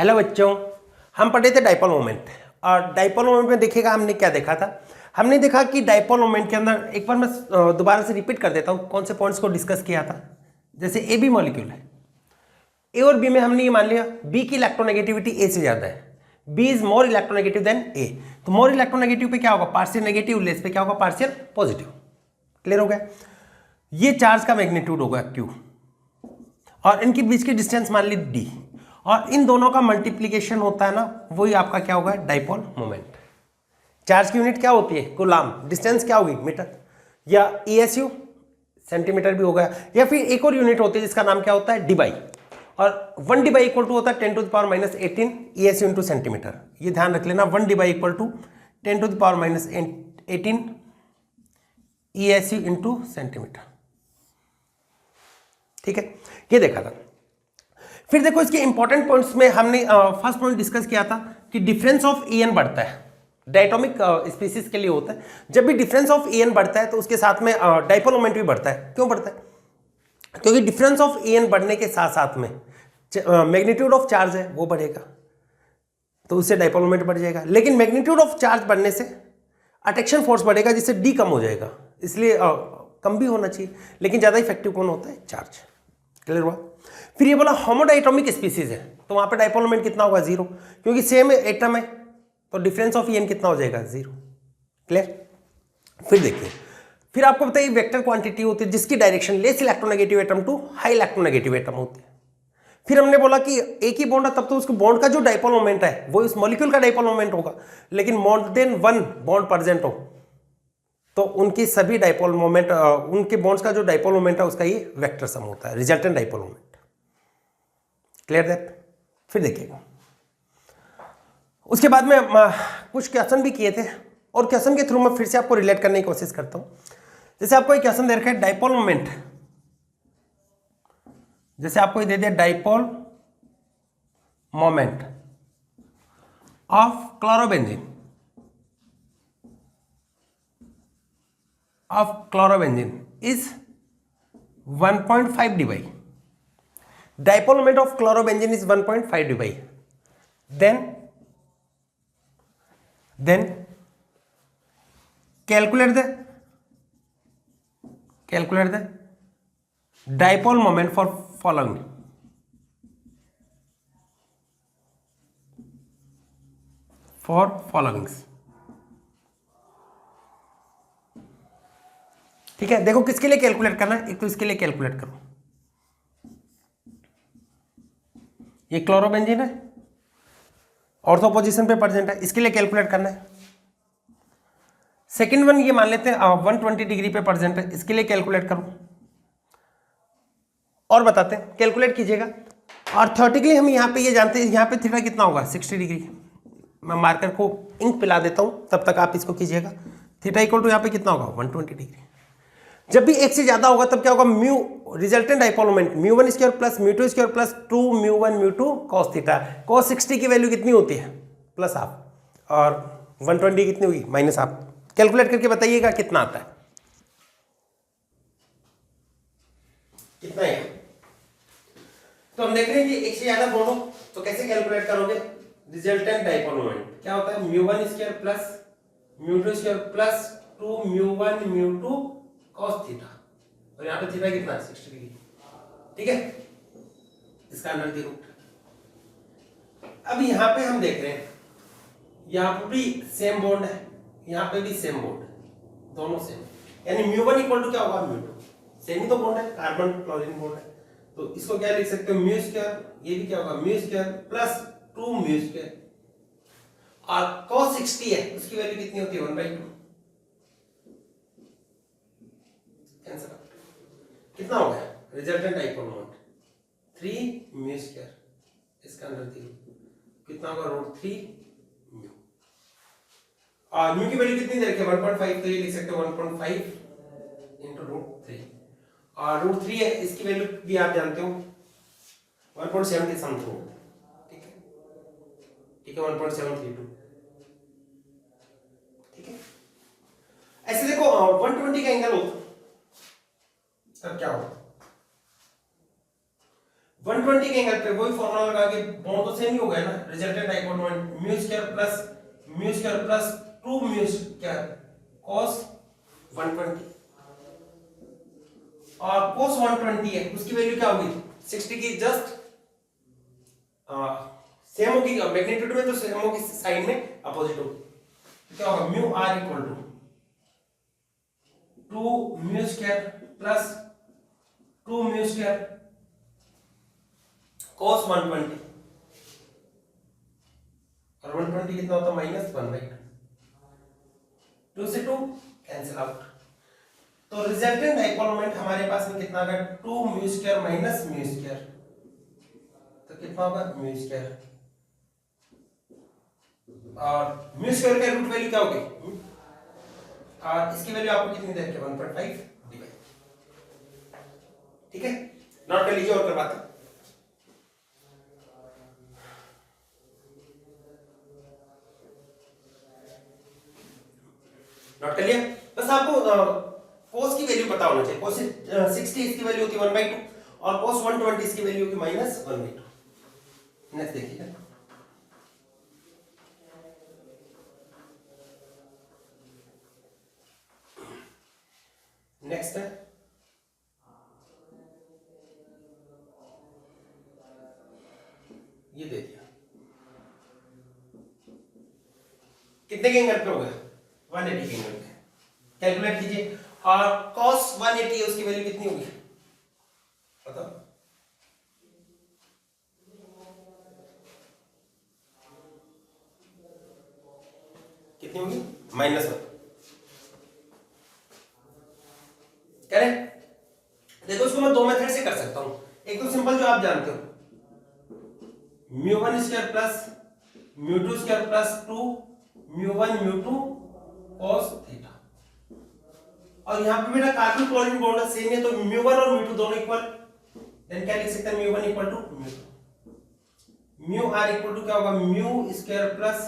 Hello बच्चों, हम पढ़े थे डाइपोल मोमेंट। और डाइपोल मोमेंट में देखिएगा हमने क्या देखा था। हमने देखा कि डाइपोल मोमेंट के अंदर, एक बार मैं दोबारा से रिपीट कर देता हूँ कौन से पॉइंट्स को डिस्कस किया था। जैसे ए बी मॉलिक्यूल है, ए और बी में हमने ये मान लिया बी की इलेक्ट्रोनेगेटिविटी ए से ज्यादा है, B is more electronegative than A. तो मोर इलेक्ट्रोनेगेटिव पे क्या होगा, पार्शियल नेगेटिव, लेस पे क्या होगा, पार्शियल पॉजिटिव। क्लियर हो गया। ये चार्ज का मैग्नीट्यूड होगा क्यू और इनके बीच की डिस्टेंस मान ली डी, और इन दोनों का मल्टीप्लीकेशन होता है ना, वही आपका क्या होगा, डाइपोल मोमेंट। चार्ज की यूनिट क्या होती है, कूलाम। डिस्टेंस क्या होगी, मीटर, या ESU सेंटीमीटर भी होगा, या फिर एक और यूनिट होती है जिसका नाम क्या होता है, डिबाई। और 1 डिबाई इक्वल टू होता है 10⁻⁻18 ESU इंटू सेंटीमीटर। ये ध्यान रख लेना, 1 debye equal to 10⁻⁻18 ESU into centimetre. ठीक है, ये देखा था। फिर देखो इसके इंपॉर्टेंट पॉइंट्स में हमने फर्स्ट पॉइंट डिस्कस किया था कि डिफरेंस ऑफ EN बढ़ता है, डायटोमिक स्पीसीज के लिए होता है। जब भी डिफरेंस ऑफ EN बढ़ता है तो उसके साथ में डाइपोल मोमेंट भी बढ़ता है। क्यों बढ़ता है, क्योंकि डिफरेंस ऑफ EN बढ़ने के साथ साथ में मैग्नीट्यूड ऑफ चार्ज है वो बढ़ेगा, तो उससे डाइपोल मोमेंट बढ़ जाएगा। लेकिन मैग्नीट्यूड ऑफ चार्ज बढ़ने से अट्रैक्शन फोर्स बढ़ेगा, जिससे डी कम हो जाएगा। इसलिए कम भी होना चाहिए, लेकिन ज़्यादा इफेक्टिव कौन होता है, चार्ज। क्लियर हुआ। फिर ये बोला होमोडाइटोमिक स्पीसीज है, तो वहां पे डाइपोल मोमेंट कितना होगा, 0, क्योंकि सेम एटम है, तो डिफरेंस ऑफ EN कितना हो जाएगा, 0। क्लियर। फिर देखिए, फिर आपको बताइए वेक्टर क्वांटिटी होती है जिसकी direction less electronegative atom to high electronegative atom होती है। फिर हमने बोला कि एक ही बॉन्ड है, तब तो उसको बॉन्ड का जो डाइपोल मोमेंट है वो इस मॉलिक्यूल का डाइपोल मोमेंट होगा, लेकिन मोर देन 1 बॉन्ड प्रेजेंट हो तो उनकी सभी डाइपोल मोमेंट, उनके बॉन्ड्स का जो डाइपोल मोमेंट है उसका ये वेक्टर सम होता है, resultant dipole moment. Clear that. फिर देखिएगा, उसके बाद में कुछ क्वेश्चन भी किए थे, और क्वेश्चन के थ्रू मैं फिर से आपको रिलेट करने की कोशिश करता हूं। जैसे आपको एक क्वेश्चन दे रखा है डाइपोल मोमेंट, जैसे आपको ये दे दिया dipole moment of chlorobenzene, is 1.5 dBi. Dipole moment of chlorobenzene is 1.5 dBi. Then calculate the dipole moment for following. ठीक है, देखो किसके लिए कैलकुलेट करना है, एक तो इसके लिए कैलकुलेट करो, ये क्लोरोबेंजीन है, ऑर्थो पोजीशन पे प्रेजेंट है, इसके लिए कैलकुलेट करना है। सेकंड वन ये मान लेते हैं 120 डिग्री पे प्रेजेंट है, इसके लिए कैलकुलेट करो, और बताते हैं, कैलकुलेट कीजिएगा। और थ्योरेटिकली हम यहाँ पे ये जानते हैं, यहाँ पे थीटा कितना होगा, 60 डिग्री। मैं मार्कर को इंक पिला देता हूँ, तब तक आप इसको कीजिएगा। थीटा इक्वल टू यहाँ पे कितना होगा, 120 डिग्री। जब भी एक से ज्यादा होगा तब क्या होगा, mu resultant dipole moment μ1 square plus μ2 square plus 2 μ1 μ2 cos theta. cos 60 की वैल्यू कितनी होती है, प्लस हाफ, और 120 कितनी होगी, माइनस हाफ। कैलकुलेट करके बताइएगा कितना आता है, कितना है। तो हम देख रहे हैं कि एक से ज्यादा बॉन्ड हो तो कैसे कैलकुलेट करोगे, रिजल्टेंट डाइपोल मोमेंट क्या होता है, μ1 square plus μ2 square plus 2 μ1 μ2 cos theta, और यहाँ पे थीटा कितना है, 60 डिग्री। ठीक है, इसका अंडर द रूट। अब यहाँ पे हम देख रहे हैं, यहाँ पे भी सेम बॉन्ड है, यहाँ पे भी सेम बॉन्ड है, दोनों सेम, यानी μ1 इक्वल टू क्या होगा, μ2, सेम ही तो बॉन्ड है, कार्बन क्लोरीन बॉन्ड है, तो इसको क्या लिख सकते हो, म्यू स्क्वायर, ये भी क्या होगा, mu square plus 2 mu square, और cos 60 है, उसकी वैल्यू कितनी होती है, 1/2। कितना हो गया, resultant dipole moment 3 mu square, इसका अंडर द रूट कितना होगा, √3 म्यू, और म्यू की वैल्यू कितनी दे रखी है, 1.5, तो ये लिख सकते हो 1.5 इंटू √3, और √3 है, इसकी वैल्यू भी आप जानते हो 1.70 समथिंग। ठीक है, 1.732। ठीक है, ऐसे देखो 120 का एंगल हो तब क्या होगा, 120 के एंगल पे वही फॉर्मूला लगा के बॉन्ड तो सेम ही हो गया ना, resultant dipole moment mu square plus 2 mu square cos 120 और cos 120 है उसकी वैल्यू क्या होगी 60 की जस्ट सेम होगी, मैग्नीट्यूड में तो सेम होगी, साइन में अपोजिट होगी। क्या होगा mu R equal to 2 mu square plus 2 mu square cos 120 और 120 कितना होता है -1/2, 2 से 2 कैंसिल आउट। तो रिजल्टेंट डाइपोल मोमेंट हमारे पास में कितना होगा 2 mu square minus mu square, तो कितना होगा म्यू स्क्वायर और म्यू स्क्वायर का रूट वैल्यू क्या होगी और इसकी वैल्यू आपको कितनी दे रखी है 1.5 डिवाइड, ठीक है। नोट कर लीजिए और करवाते हैं। नोट कर लिया, बस आपको cos की वैल्यू पता होना चाहिए, cos 60 इसकी वैल्यू होती है 1/2 और cos 120 इसकी वैल्यू होगी -1/2। नेक्स्ट देखिए नेक्स्ट है ये देखिए कितने के एंगल पे हो गया 180 के एंगल पे, कैलकुलेट कीजिए और cos 180 है उसकी वैल्यू कितनी होगी बताओ, कितनी होगी -1। करेक्ट। देखो इसको मैं दो मेथड से कर सकता हूं, एक तो सिंपल जो आप जानते हो μ1 square plus μ2 square plus 2 μ1 μ2 cos theta, और यहां पे मेरा कार्बन क्लोरीन बॉन्ड सेम है तो μ1 और μ2 दोनों इक्वल, देन क्या लिख सकते हैं μ1 equal to μ2 μr equal to क्या होगा μ square plus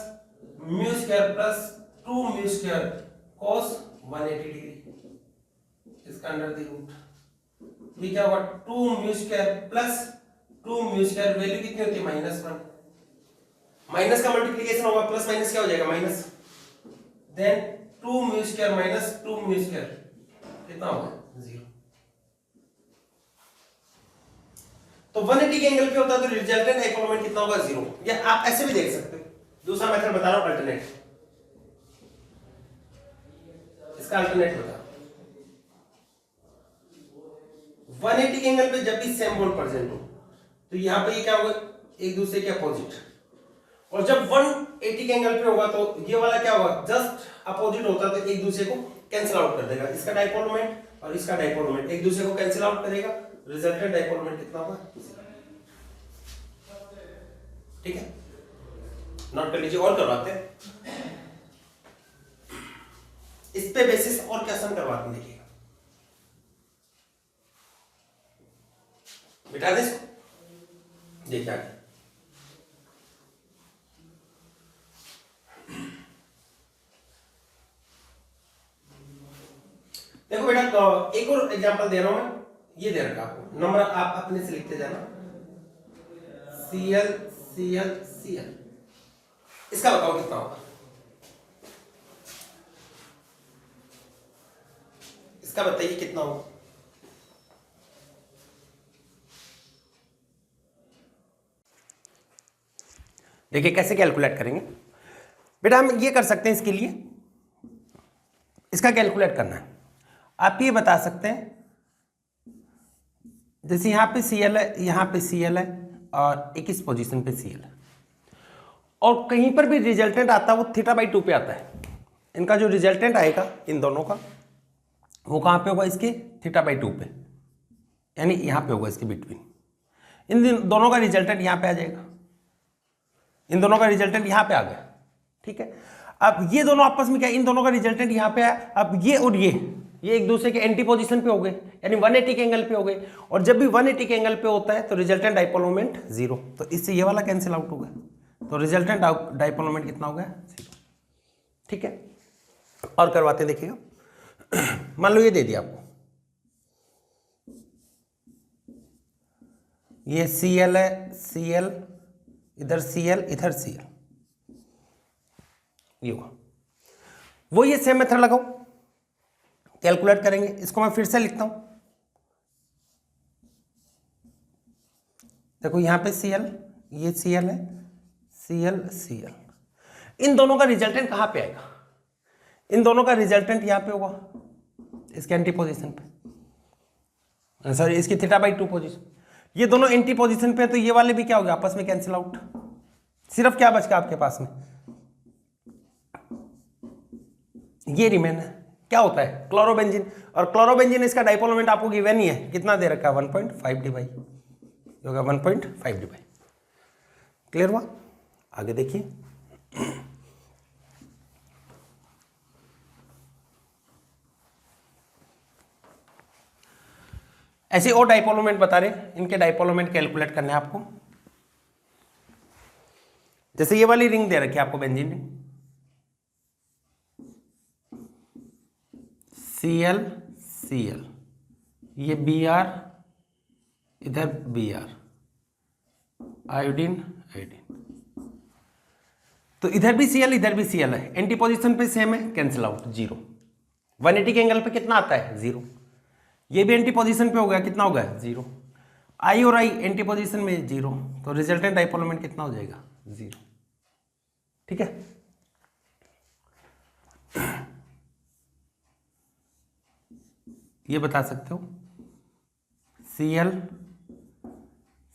2 μ square cos 180 degree, इसका अंडर द रूट ये क्या होगा 2 mu square plus 2 mu square value कितनी होती है -1, माइनस का मल्टीप्लिकेशन होगा प्लस माइनस क्या हो जाएगा minus, then 2 mu square minus 2 mu square कितना होगा 0। तो 180 के एंगल पे होता है तो रिजल्टेंट डाइपोल मोमेंट कितना होगा 0, या आप ऐसे भी देख सकते हो, दूसरा मेथड बता रहा हूं अल्टरनेट, इसका अल्टरनेट बता 180 के एंगल पे जब भी सेम बॉन्ड प्रेजेंट हो तो यहां पे ये क्या होगा एक दूसरे के अपोजिट, और जब 180 के एंगल पे होगा तो ये वाला क्या होगा जस्ट अपोजिट होता है तो एक दूसरे को कैंसिल आउट कर देगा, इसका डाइपोल मोमेंट और इसका डाइपोल मोमेंट एक दूसरे को कैंसिल आउट करेगा, रिजल्टेंट डाइपोल मोमेंट कितना होगा, ठीक है। नोट कर लीजिए और करवाते हैं इस पे बेसिस और क्वेश्चन करवाते हैं, देखिएगा बिठा दे इसको, देखिए आगे देखो बेटा एक और एग्जांपल दे रहा हूं मैं, ये दे रखा आपको, नंबर आप अपने से लिखते जाना Cl Cl Cl, इसका बताओ कितना होगा, इसका बताइए कितना होगा, देखिए कैसे कैलकुलेट करेंगे बेटा, हम ये कर सकते हैं, इसके लिए इसका कैलकुलेट करना है, आप ये बता सकते हैं जैसे यहां पे Cl है, यहां पे Cl है और एक इस पोजीशन पे Cl है, और कहीं पर भी रिजल्टेंट आता है वो θ/2 पे आता है, इनका जो रिजल्टेंट आएगा इन दोनों का वो कहां पे होगा इसके θ/2 पे, यानी यहां पे होगा इसके बिटवीन, इन दोनों का रिजल्टेंट यहां पे आ जाएगा, इन दोनों का रिजल्टेंट यहां पे आ गया, ठीक है। अब ये दोनों आपस में क्या, इन दोनों का रिजल्टेंट यहां पे आया, अब ये और ये एक दूसरे के एंटी पोजीशन पे हो गए, यानी 180 के एंगल पे हो गए, और जब भी 180 के एंगल पे होता है तो रिजल्टेंट डाइपोल मोमेंट 0, तो इससे ये वाला कैंसिल आउट हो गया, तो रिजल्टेंट डाइपोल मोमेंट कितना हो गया 0, ठीक है। और करवाते देखिएगा मान लो ये दे दिया आपको ये Cl है, Cl इधर Cl इधर Cl, ये हुआ। वो ये सेम मेथड लगाओ, कैलकुलेट करेंगे। इसको मैं फिर से लिखता हूं, देखो यहां पे Cl, ये Cl है, Cl Cl, इन दोनों का रिजल्टेंट कहां पे आएगा? इन दोनों का रिजल्टेंट यहां पे होगा, इसके एंटी पोजीशन पे, सॉरी इसकी θ/2 पोजीशन। ये दोनों एंटी पोजीशन पे, तो ये वाले भी क्या हो गया, आपस में कैंसिल आउट। सिर्फ क्या बच गया आपके पास में, ये रिमेन है, क्या होता है, क्लोरोबेंजीन। और क्लोरोबेंजीन इसका डाइपोल मोमेंट आपको गिवन ही है, कितना दे रखा है, 1.5 डिवाई होगा, 1.5 डिवाई। क्लियर हुआ? आगे देखिए, ऐसे और डाइपोल मोमेंट बता रहे, इनके डाइपोल मोमेंट कैलकुलेट करने हैं आपको। जैसे ये वाली रिंग दे रखी है आपको, बेंजीन रिंग, Cl Cl, ये Br इधर Br, आयोडीन आयोडीन, तो इधर भी Cl इधर भी Cl है, एंटी पोजीशन पे सेम है, कैंसिल आउट, 0। 180 के एंगल पे कितना आता है, 0। ये भी एंटी पोजीशन पे हो गया, कितना हो गया, 0। आई और आई एंटी पोजीशन में 0, तो रिजल्टेंट डाइपोल मोमेंट कितना हो जाएगा, 0। ठीक है, ये बता सकते हो Cl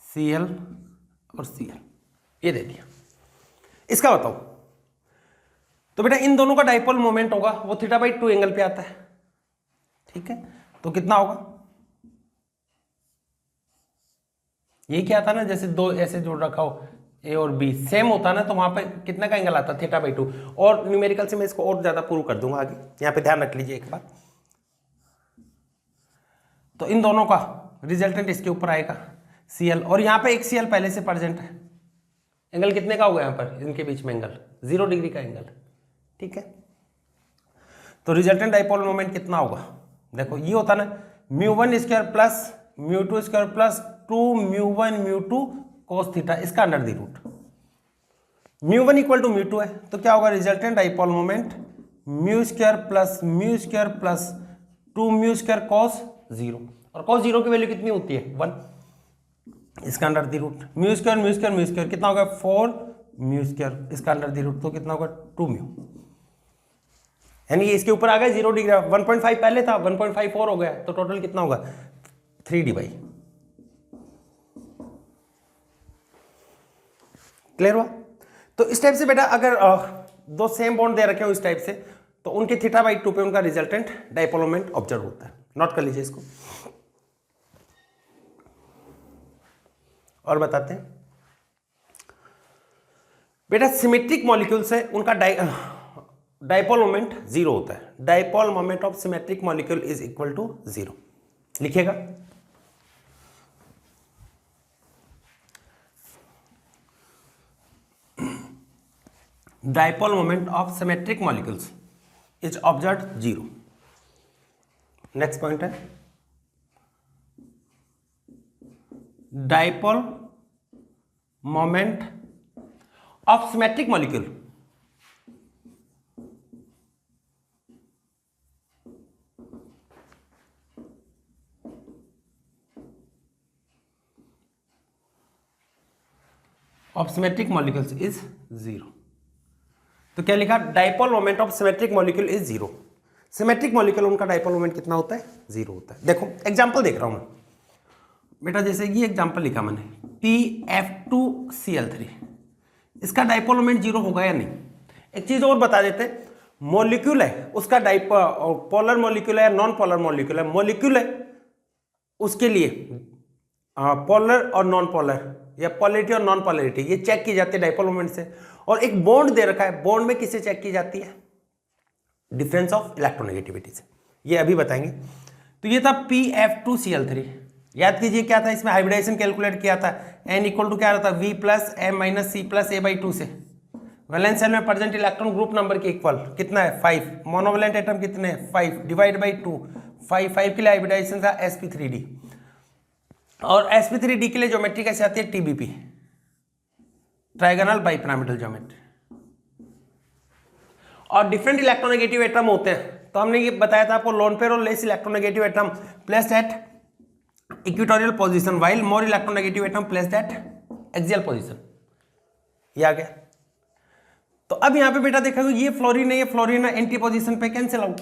Cl और Cl, ये दे दिया। इसका बताओ, तो बेटा इन दोनों का डाइपोल मोमेंट होगा, वो θ/2 एंगल पे आता है। ठीक है, तो कितना होगा, ये क्या था ना, जैसे दो ऐसे जोड़ रखा हो, ए और बी सेम होता ना, तो वहां पे कितना का एंगल आता, θ/2। और न्यूमेरिकल से मैं इसको और ज्यादा प्रूव कर दूंगा आगे, यहाँ पे ध्यान रख लीजिए एक बार। तो इन दोनों का रिजल्टेंट इसके ऊपर आएगा Cl, और यहाँ पे एक Cl पहले से प्रेजेंट है। एंगल कितने का होगा यहाँ पर, इनके बीच में एंगल 0 डिग्री का एंगल। ठीक है, तो रिजल्टेंट डाइपोल मोमेंट कितना होगा, देखो ये होता ना μ1² प्लस μ2² प्लस 2 μ1 μ2 cos थीटा, इसका अंडर द रूट। μ1 = μ2 है, तो क्या होगा, resultant dipole moment μ² plus 2 μ² cos 0, और cos 0 की वैल्यू कितनी होती है, 1, इसका अंडर द रूट। μ² कितना होगा, 4 μ², इसका अंडर द रूट, तो कितना होगा, 2 μ, यानी ये इसके ऊपर आ गया 0 डिग्री। 1.5 पहले था, 1.54 हो गया, तो टोटल कितना होगा, 3 डिवाई। क्लियर हुआ? तो इस टाइप से बेटा अगर दो सेम बॉन्ड दे रखे हो इस टाइप से, तो उनके θ/2 पे उनका रिजल्टेंट डाइपोल मोमेंट ऑब्जर्व होता है। नोट कर लीजिए इसको, और बताते हैं बेटा, सिमेट्रिक मॉलिक्यूल से उनका डाइपोल मोमेंट 0 होता है। Dipole moment of symmetric molecule is equal to 0। लिखिएगा, dipole moment of symmetric molecules is observed 0। Next point है dipole moment of symmetric molecule of symmetric molecules is 0। तो क्या लिखा, dipole moment of symmetric molecule is 0। Symmetric molecule उनका dipole moment कितना होता है, 0 होता है। देखो एग्जांपल देख रहा हूं मैं बेटा, जैसे ये एग्जांपल लिखा मैंने, PF2Cl3, इसका डाइपोल मोमेंट 0 होगा या नहीं। एक चीज और बता देते, मॉलिक्यूल है उसका पोलर मॉलिक्यूल है या नॉन पोलर मॉलिक्यूल है। मॉलिक्यूल है उसके लिए पोलर और नॉन पोलर या पोलरिटी और नॉन पोलरिटी ये चेक की जाती है डाइपोल मोमेंट से। और एक बॉन्ड दे रखा है, बॉन्ड में किससे चेक की जाती है, डिफरेंस ऑफ इलेक्ट्रोनेगेटिविटी से। ये अभी बताएंगे। तो ये था PF2Cl3। याद कीजिए क्या था, इसमें हाइब्रिडाइजेशन कैलकुलेट किया था, n इक्वल टू क्या रहता है, V plus M minus C plus A/2 से। वैलेंस शेल में प्रेजेंट इलेक्ट्रॉन ग्रुप नंबर के इक्वल कितना है, 5। मोनोवैलेंट एटम कितने हैं, 5 डिवाइड बाई 2, 5 के लिए हाइब्रिडाइजेशन था sp3d। और sp3d के लिए ज्योमेट्री कैसे आती है, TBP, ट्राइगोनल बाइपिरामिडल ज्योमेट्री। और डिफरेंट इलेक्ट्रोनेगेटिव एटम होते हैं, तो हमने ये बताया था आपको, लोन पेयर और less electronegative atom placed at equatorial position while more electronegative atom placed at axial position. ये आ गया। तो अब यहां पे बेटा देखा, ये फ्लोरीन है, ये फ्लोरीन है, एंटी पोजीशन पे कैंसिल आउट।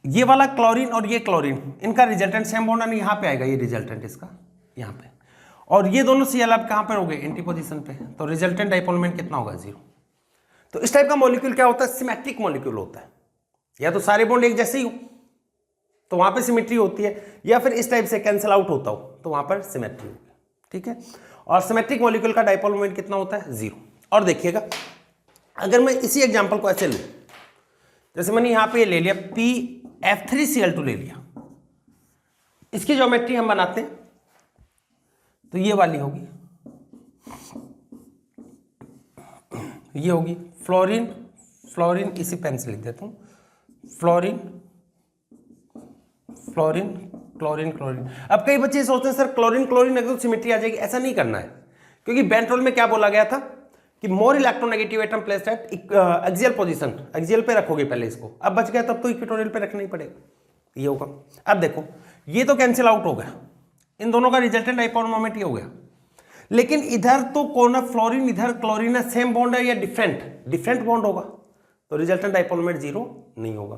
ये वाला क्लोरीन और ये क्लोरीन, इनका रिजल्टेंट सेम बॉन्ड है, यहां पे आएगा ये रिजल्टेंट इसका यहां पे, और ये दोनों Cl अब कहां पर हो गए, एंटी पोजीशन पे, तो रिजल्टेंट डाइपोल मोमेंट कितना होगा, 0। तो इस टाइप का मॉलिक्यूल क्या होता है, सिमेट्रिक मॉलिक्यूल होता है। या तो सारे बॉन्ड एक जैसे ही हो तो वहां पे सिमेट्री होती है, या फिर इस टाइप से कैंसिल आउट होता हो तो वहां पर सिमेट्री होगी, ठीक है। और सिमेट्रिक मॉलिक्यूल का डाइपोल मोमेंट कितना होता है, 0। और देखिएगा, अगर मैं इसी एग्जांपल को ऐसे लूं, जैसे मैंने यहां पे ले लिया PF3Cl2 ले लिया, इसकी ज्योमेट्री हम बनाते हैं तो ये वाली होगी, ये होगी फ्लोरीन, फ्लोरीन इसी पेन से लिख देता हूं, फ्लोरीन, फ्लोरीन, क्लोरीन, क्लोरीन। अब कई बच्चे सोचते हैं सर क्लोरीन क्लोरीन अगर तो सिमेट्री आ जाएगी, ऐसा नहीं करना है, क्योंकि बेंट रूल में क्या बोला गया था कि more electronegative atom placed at axial position, axial पे रखोगे पहले इसको, अब बच गया तब तो इक्वेटोरियल पे रखना ही पड़ेगा, ये होगा। अब देखो ये तो कैंसिल आउट हो गया, इन दोनों का रिजल्टेंट डाइपोल मोमेंट ये हो गया, लेकिन इधर तो कौन है, फ्लोरीन, इधर क्लोरीन है, सेम बॉन्ड है या डिफरेंट बॉन्ड होगा, तो रिजल्टेंट डाइपोल मोमेंट 0 नहीं होगा।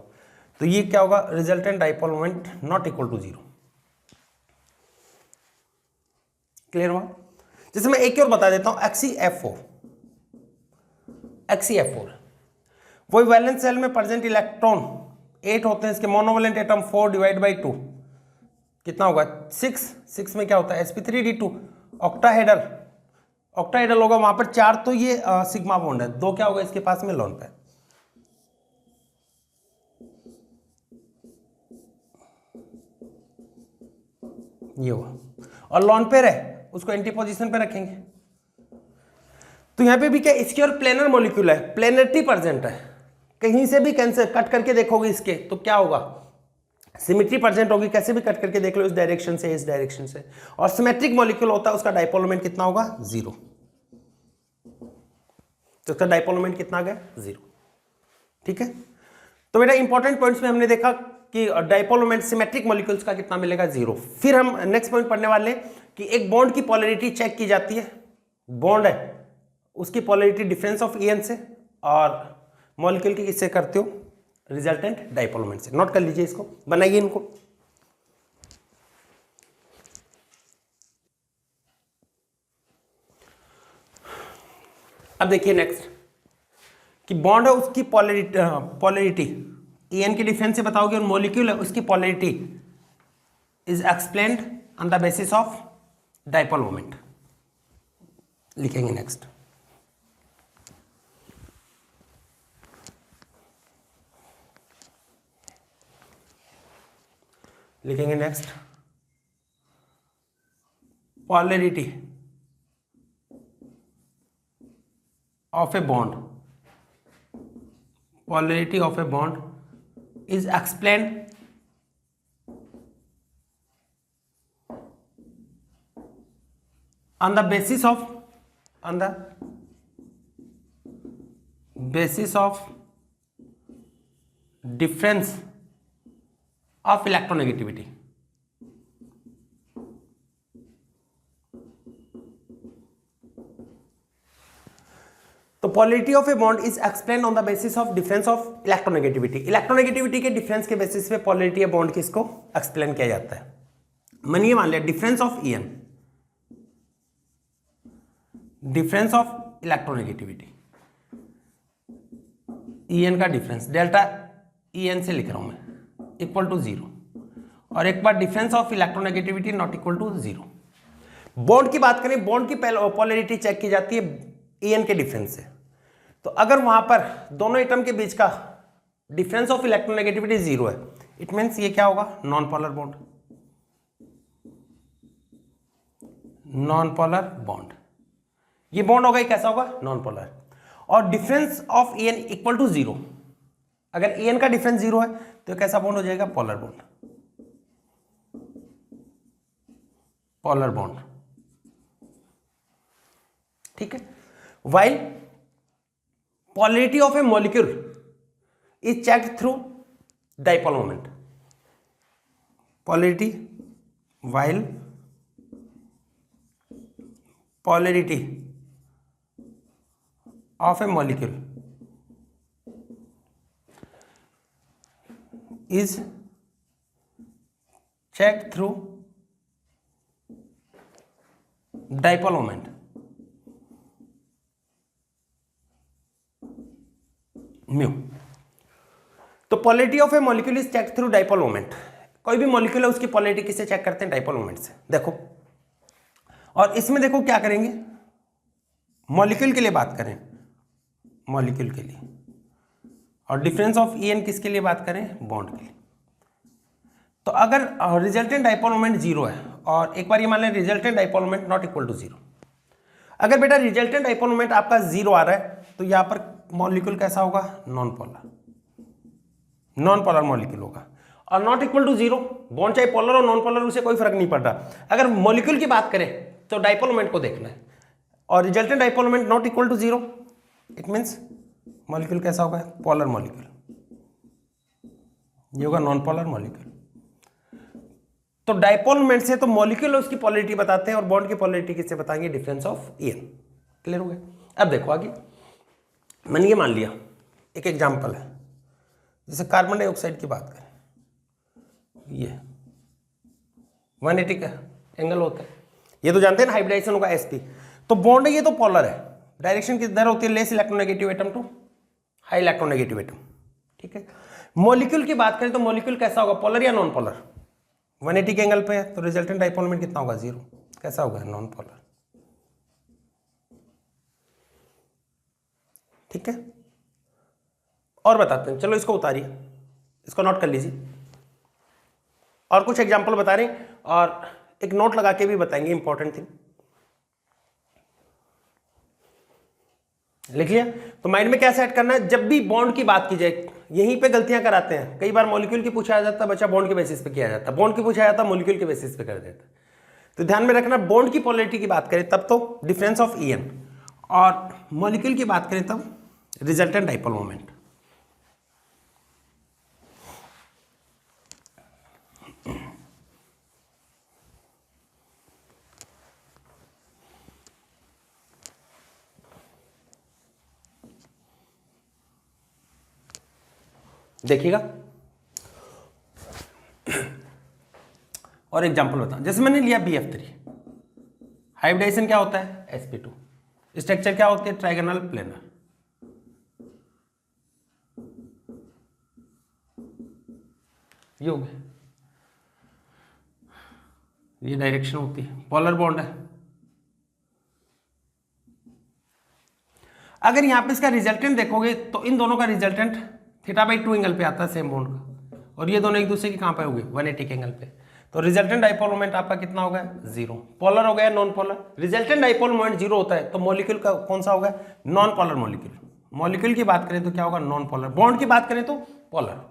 तो ये क्या होगा, resultant dipole moment not equal to 0। Clear हुआ। जैसे मैं एक और बता देता हूं, XeF4 वही वैलेंस सेल में प्रेजेंट इलेक्ट्रॉन 8 होते हैं, इसके मोनोवैलेंट एटम 4 डिवाइड बाई 2 कितना होगा, 6 में क्या होता है, sp3d2 ऑक्टाहेड्रल होगा, वहां पर 4 तो ये सिग्मा बॉन्ड है, 2 क्या होगा इसके पास में, लोन पेयर। ये होगा, और लोन पेयर है उसको एंटी पोजीशन पे रखेंगे। तो यहां पे भी क्या, इसकी और प्लेनर मॉलिक्यूल है, प्लेनरिटी प्रेजेंट है, कहीं से भी कैंसिल कट करके देखोगे इसके तो क्या होगा, सिमेट्री प्रेजेंट होगी, कैसे भी कट करके देख लो, इस डायरेक्शन से इस डायरेक्शन से। और सिमेट्रिक मॉलिक्यूल होता है, उसका डाइपोल मोमेंट कितना होगा, 0। तो उसका डाइपोल मोमेंट कितना आ गया, 0, ठीक है। तो बेटा इंपॉर्टेंट पॉइंट्स में हमने देखा कि डाइपोल मोमेंट सिमेट्रिक मॉलिक्यूल्स का कितना मिलेगा, 0। फिर हम नेक्स्ट पॉइंट पढ़ने वाले हैं कि एक बॉन्ड की पोलैरिटी चेक की जाती है, बॉन्ड है उसकी पोलैरिटी डिफरेंस ऑफ En से, और मॉलिक्यूल की किससे करते हो, रिजल्टेंट डाइपोल मोमेंट से। नोट कर लीजिए, इसको बनाइए इनको। अब देखिए नेक्स्ट कि बॉन्ड है उसकी पोलैरिटी En के डिफरेंस से बताओगे, और मॉलिक्यूल है उसकी polarity is explained on the basis of dipole moment. लिखेंगे नेक्स्ट, लिखेंगे next, polarity of a bond, polarity of a bond is explained on the basis of difference of electronegativity. तो polarity of a bond is explain on the basis of difference of electronegativity. Electronegativity के difference के basis पे polarity of bond किसको explain किया जाता है। मानिए मान लिया difference of En, difference of electronegativity, En का डिफरेंस डेल्टा En से लिख रहा हूं मैं, इक्वल टू 0, और एक बार difference of electronegativity not equal to 0। Bond की बात करें, बॉन्ड की पॉलरिटी चेक की जाती है En के डिफरेंस से। तो अगर वहां पर दोनों एटम के बीच का डिफरेंस ऑफ इलेक्ट्रोनेगेटिविटी 0 है, इट मींस ये क्या होगा, non polar bond, non polar bond. ये बॉन्ड होगा, ये कैसा होगा, नॉन पोलर। और difference of En equal to 0, अगर En का डिफरेंस 0 है तो कैसा बॉन्ड हो जाएगा, पोलर बॉन्ड। polar bond. ठीक है, while polarity of a molecule is checked through dipole moment. Polarity, while polarity of a molecule is checked through dipole moment. Mu. तो polarity of a molecule is check through dipole moment. कोई भी molecule है उसकी polity किससे check करते हैं? Dipole moment से। देखो, और इसमें देखो क्या करेंगे, मॉलिक्यूल के लिए बात करें, मॉलिक्यूल के लिए, और डिफरेंस ऑफ ई एन किसके लिए बात करें? बॉन्ड के लिए। तो अगर रिजल्टेंट डाइपोल मोमेंट जीरो है, और एक बार ये मान लें resultant dipole moment not equal to zero, अगर बेटा रिजल्टेंट डाइपोल मोमेंट आपका जीरो आ रहा है तो यहां पर मॉलिक्यूल कैसा होगा? Non polar, non polar molecule होगा। और not equal to zero, bond चाहे पोलर और नॉन पोलर उसे कोई फर्क नहीं पड़ रहा। अगर मॉलिक्यूल की बात करें तो डाइपोल मोमेंट को देखना है, और resultant dipole moment not equal to zero, it means molecule कैसा होगा? पोलर मॉलिक्यूल, ये होगा नॉन पोलर मॉलिक्यूल। तो डाइपोल मोमेंट से तो मॉलिक्यूल उसकी पॉलिटी बताते हैं, और बॉन्ड की पॉलिटी किससे बताएंगे? Difference of E N. Clear हो गया? अब देखो आगे, मैंने ये मान लिया, एक एग्जांपल है, जैसे कार्बन डाइऑक्साइड की बात करें, ये 180 का एंगल होता है, ये तो जानते हैं ना, हाइब्रिडाइजेशन होगा sp। तो बॉन्ड है, ये तो पोलर है, डायरेक्शन किधर होती है? Less electronegative atom to high electronegative atom. ठीक है, मॉलिक्यूल की बात करें तो मॉलिक्यूल कैसा होगा? पोलर या नॉन पोलर? 180 के एंगल पे है, तो रिजल्टेंट डाइपोल मोमेंट कितना होगा? जीरो। कैसा होगा? Non polar. ठीक है, और बताते हैं, चलो इसको उतारिए, इसको नोट कर लीजिए, और कुछ एग्जांपल बता रहे हैं, और एक नोट लगा के भी बताएंगे, इंपॉर्टेंट थिंग लिख लिया। तो माइंड में क्या सेट करना है, जब भी बॉन्ड की बात की जाए, यहीं पे गलतियां कराते हैं, कई बार मॉलिक्यूल की पूछा जाता है, बच्चा बॉन्ड के बेसिस पे किया जाता है, बॉन्ड की पूछा जाता है, मॉलिक्यूल के बेसिस पे कर देता है। तो ध्यान में रखना, बॉन्ड की पॉलिटी की बात करें तब तो डिफरेंस ऑफ ई एन, और मॉलिक्यूल की बात करें तब रिजल्टेंट डाइपोल मोमेंट। देखिएगा, और एग्जांपल बता, जैसे मैंने लिया BF3, हाइब्रिडाइजेशन क्या होता है? sp2, स्ट्रक्चर क्या होती है? Trigonal planar. ये हो गया, ये डायरेक्शन होती है, पोलर बॉन्ड है। अगर यहां पे इसका रिजल्टेंट देखोगे तो इन दोनों का रिजल्टेंट θ/2 एंगल पे आता है सेम बॉन्ड का, और ये दोनों एक दूसरे के कहां पे होंगे? 180 के एंगल पे। तो रिजल्टेंट डाइपोल मोमेंट आपका कितना हो गया? जीरो। पोलर हो गया, non polar. Resultant dipole moment zero होता है तो मॉलिक्यूल का कौन सा होगा? Non polar molecule. मॉलिक्यूल की बात करें तो क्या होगा? Non polar. बॉन्ड की बात करें तो पोलर,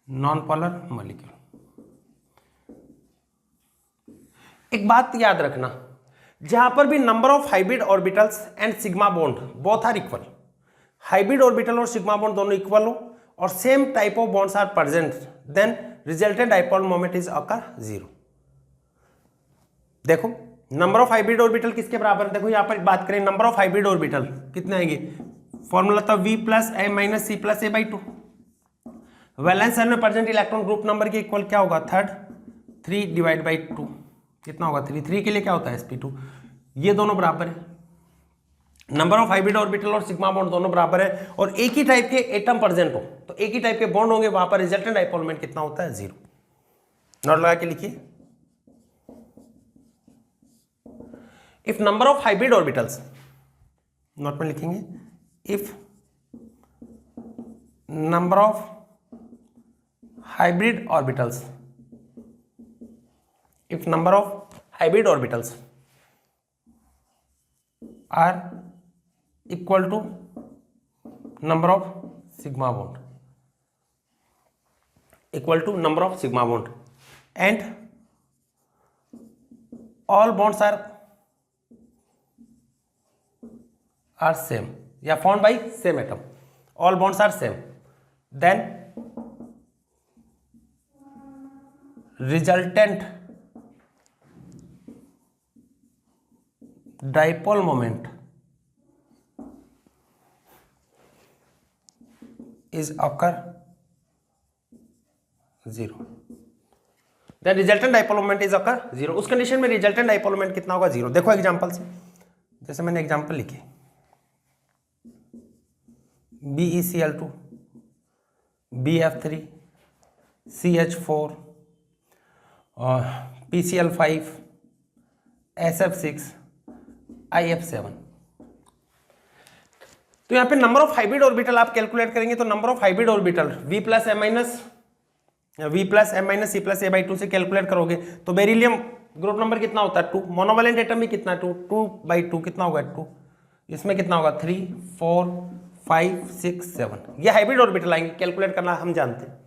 नॉन पोलर मॉलिक्यूल। एक बात याद रखना, जहां पर भी number of hybrid orbitals and sigma bond both are equal, hybrid orbital और सिग्मा बॉन्ड दोनों इक्वल हो और same type of bonds are present, then resultant dipole moment is occur zero. देखो, नंबर ऑफ हाइब्रिड ऑर्बिटल किसके बराबर है? देखो यहां पर बात करें, नंबर ऑफ हाइब्रिड ऑर्बिटल कितने आएंगे? फॉर्मूला था v + a - c + a/2। Valence shell में प्रेजेंट इलेक्ट्रॉन ग्रुप नंबर के इक्वल क्या होगा? थर्ड, 3/2 कितना होगा? 3। 3 के लिए क्या होता है? sp2। ये दोनों बराबर है, नंबर ऑफ हाइब्रिड ऑर्बिटल और सिग्मा बॉन्ड दोनों बराबर है, और एक ही टाइप के एटम प्रेजेंट हो तो एक ही टाइप के बॉन्ड होंगे, वहां पर रिजल्टेंट डाइपोल मोमेंट कितना होता है? जीरो। नोट लगा के लिखिए, if number of hybrid orbitals, note में लिखेंगे, if number of hybrid orbitals, if number of hybrid orbitals are equal to number of sigma bond, equal to number of sigma bond, and all bonds are same या found by same atom, all bonds are same, then resultant dipole moment is occur 0, then resultant dipole moment is occur 0। उस condition में resultant dipole moment कितना होगा 0। देखो example से, जैसे मैंने example लिखे BeCl2 BF3 CH4 PCl5 SF6 IF7। तो यहां पे नंबर ऑफ हाइब्रिड ऑर्बिटल आप कैलकुलेट करेंगे तो number of hybrid orbital V plus M minus C+A/2 से कैलकुलेट करोगे तो बेरिलियम ग्रुप नंबर कितना होता है 2, मोनोवैलेंट एटम भी कितना 2/2 कितना होगा 2, इसमें कितना होगा 3 4 5 6 7, ये हाइब्रिड ऑर्बिटल आएंगे, कैलकुलेट करना हम जानते हैं।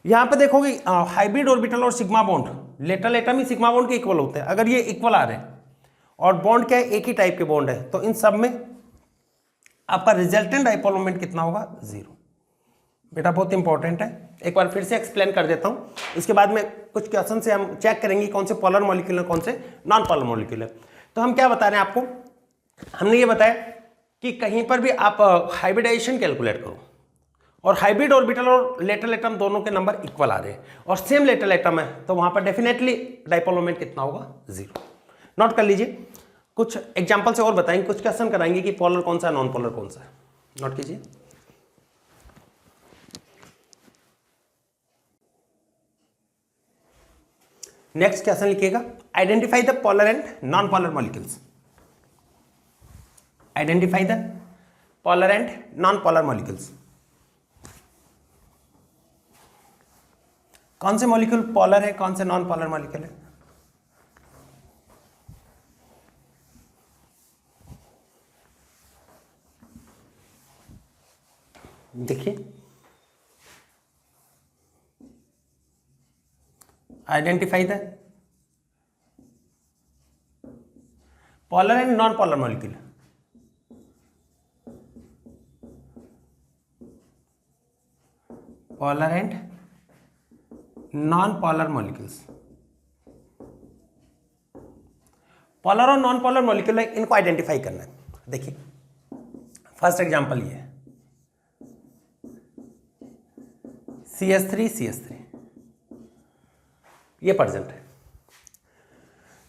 यहां पे देखोगे हाइब्रिड ऑर्बिटल और सिग्मा बॉन्ड, लेटरल एटम ही सिग्मा बॉन्ड के इक्वल होते हैं। अगर ये इक्वल आ रहे हैं और बॉन्ड क्या है एक ही टाइप के बॉन्ड है तो इन सब में आपका रिजल्टेंट डाइपोल मोमेंट कितना होगा 0। बेटा बहुत इंपॉर्टेंट है, एक बार फिर से एक्सप्लेन कर देता हूं, इसके बाद में कुछ क्वेश्चन से हम चेक करेंगे कौन से पोलर मॉलिक्यूल है कौन से नॉन पोलर मॉलिक्यूल है। तो हम क्या बता रहे हैं आपको, हमने ये बताया कि कहीं पर भी आप हाइब्रिडाइजेशन कैलकुलेट करो और हाइब्रिड ऑर्बिटल और लेटरल एटम दोनों के नंबर इक्वल आ रहे हैं और सेम लेटरल एटम है तो वहां पर डेफिनेटली डाइपोल मोमेंट कितना होगा 0। नोट कर लीजिए, कुछ एग्जांपल से और बताएंगे, कुछ क्वेश्चन कराएंगे कि पोलर कौन सा है नॉन पोलर कौन सा है। नोट कीजिए, नेक्स्ट क्वेश्चन लिखिएगा, identify the polar and non polar molecules. Identify the polar and non polar molecules. कौन से मॉलिक्यूल पोलर है कौन से नॉन पोलर मॉलिक्यूल है। देखिए, identify the polar and non polar molecule. Polar and non polar molecules, polar और non polar molecule है, इनको आइडेंटिफाई करना है। देखिए फर्स्ट एग्जांपल ये है CH3 ये प्रेजेंट है,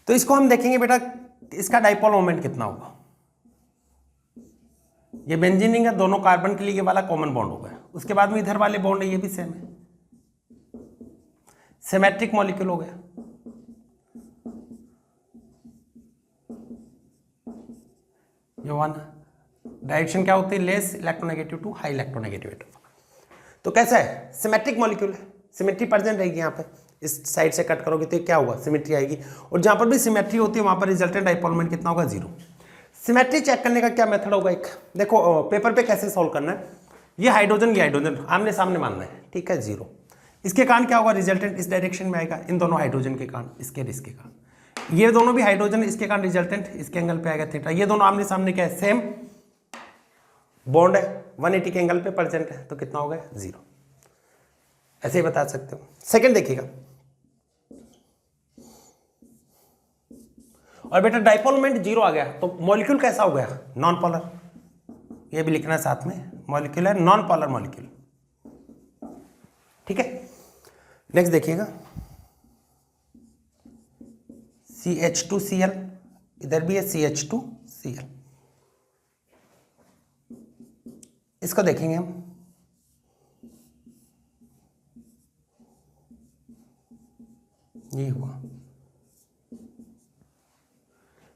तो इसको हम देखेंगे बेटा इसका डाइपोल मोमेंट कितना होगा। ये बेंजीन रिंग है, दोनों कार्बन के लिए ये वाला कॉमन बॉन्ड होगा, उसके बाद में इधर वाले बॉन्ड है ये भी सेम है, सिमेट्रिक मॉलिक्यूल हो गया। ये वन डायरेक्शन क्या होती है less electronegative to high electronegative atom. तो कैसा है सिमेट्रिक मॉलिक्यूल है, सिमेट्री प्रेजेंट रहेगी यहाँ पे, इस साइड से कट करोगे तो क्या होगा सिमेट्री आएगी, और जहां पर भी सिमेट्री होती है वहां पर रिजल्टेंट डाइपोल मोमेंट कितना होगा 0। सिमेट्री चेक करने का क्या मेथड होगा, एक देखो पेपर पे कैसे सॉल्व करना है, ये हाइड्रोजन आमने सामने मानना है, ठीक है 0। इसके कारण क्या होगा रिजल्टेंट इस डायरेक्शन में आएगा, इन दोनों हाइड्रोजन के कारण, इसके और इसके कारण, ये दोनों भी हाइड्रोजन इसके कारण रिजल्टेंट इसके एंगल पे आएगा थीटा, ये दोनों आमने सामने क्या है सेम बॉन्ड है 180 के एंगल पे प्रेजेंट है तो कितना होगा 0। ऐसे ही बता सकते हो। सेकंड देखिएगा, और बेटा डाइपोल मोमेंट 0 आ गया तो मॉलिक्यूल कैसा हो गया नॉन पोलर, ये भी लिखना है साथ में, मॉलिक्यूल है नॉन पोलर मॉलिक्यूल, ठीक है। नेक्स्ट देखिएगा CH2Cl, इधर भी है CH2Cl, इसको देखेंगे हम, ये हुआ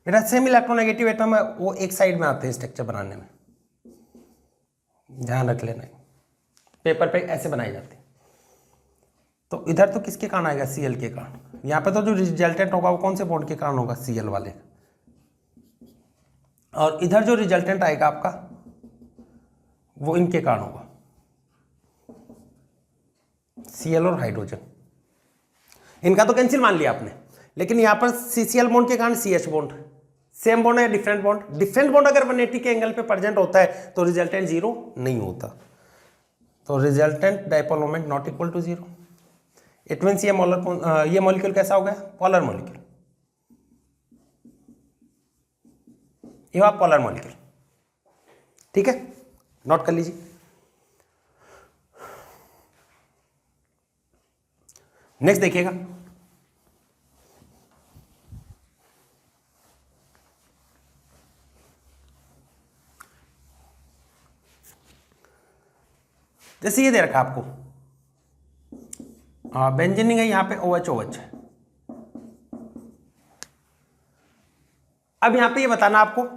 बेटा सेम इलेक्ट्रोनेगेटिव एटम है, वो एक साइड में आते हैं स्ट्रक्चर बनाने में, ध्यान रख लेना, पेपर पे ऐसे बनाई जाती है। तो इधर तो किसके कारण आएगा Cl के कारण, यहाँ पे तो जो रिजल्टेंट होगा वो कौन से बॉन्ड के कारण होगा Cl वाले, और इधर जो रिजल्टेंट आएगा आपका वो इनके कारण होगा Cl और हाइड्रोजन, इनका तो कैंसिल मान लिया आपने, लेकिन यहाँ पर CCl बॉन्ड के कारण CH बॉन्ड, सेम बॉन्ड है या डिफरेंट बॉन्ड? डिफरेंट बॉन्ड अगर 180 के एंगल पे प्रेजेंट होता है तो रिजल्टेंट जीरो नहीं होता, तो resultant dipole moment not equal to zero. It means ये मॉलिक्यूल कैसा हो गया? Polar molecule. ये हुआ पोलर मॉलिक्यूल, ठीक है, नोट कर लीजिए। नेक्स्ट देखिएगा, जैसे ये दे रखा आपको बेंजीन है, यहां पे OH OH है। अब यहां पे ये बताना आपको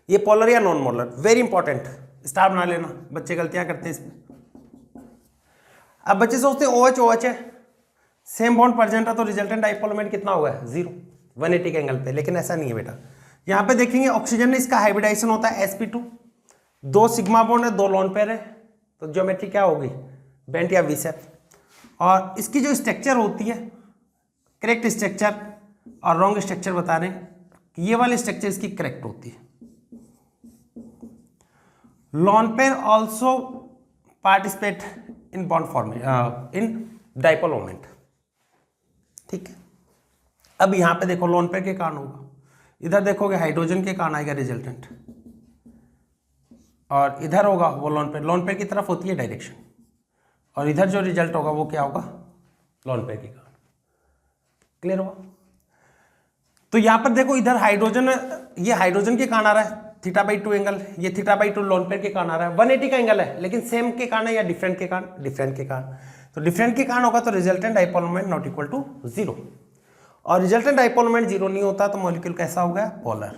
ये पोलर या non polar, very important, star बना लेना, बच्चे गलतियां करते हैं इसमें। अब बच्चे सोचते हैं OH OH है, सेम बॉन्ड प्रेजेंट है तो रिजल्टेंट डाइपोल मोमेंट कितना होगा? जीरो, 180 के एंगल पे, लेकिन ऐसा नहीं है बेटा। यहां पे देखेंगे ऑक्सीजन में इसका हाइब्रिडाइजेशन होता है sp2, 2 सिग्मा बॉन्ड है, 2 लोन पेयर है, तो ज्योमेट्री क्या होगी? बेंट या वी शेप। और इसकी जो स्ट्रक्चर होती है, करेक्ट स्ट्रक्चर और रॉन्ग स्ट्रक्चर बता रहे हैं, ये वाली स्ट्रक्चर इसकी करेक्ट होती है। Lone pair also participate in bond formation in dipole moment, ठीक है। अब यहां पे देखो लोन पेयर के कारण होगा, इधर देखोगे हाइड्रोजन के कारण आएगा रिजल्टेंट, और इधर होगा वो लोन पेयर की तरफ होती है डायरेक्शन, और इधर जो रिजल्ट होगा वो क्या होगा? लोन पेयर के कारण। क्लियर हुआ? तो यहां पर देखो इधर हाइड्रोजन, ये हाइड्रोजन के कारण आ रहा है θ/2 एंगल, ये θ/2 लोन पेयर के कारण आ रहा है, 180 का एंगल है, लेकिन सेम के कारण है या डिफरेंट के कारण? डिफरेंट के कारण। तो डिफरेंट के कारण होगा तो resultant dipole moment not equal to zero, और रिजल्टेंट डाइपोल मोमेंट जीरो नहीं होता तो मॉलिक्यूल कैसा हो गया? पोलर।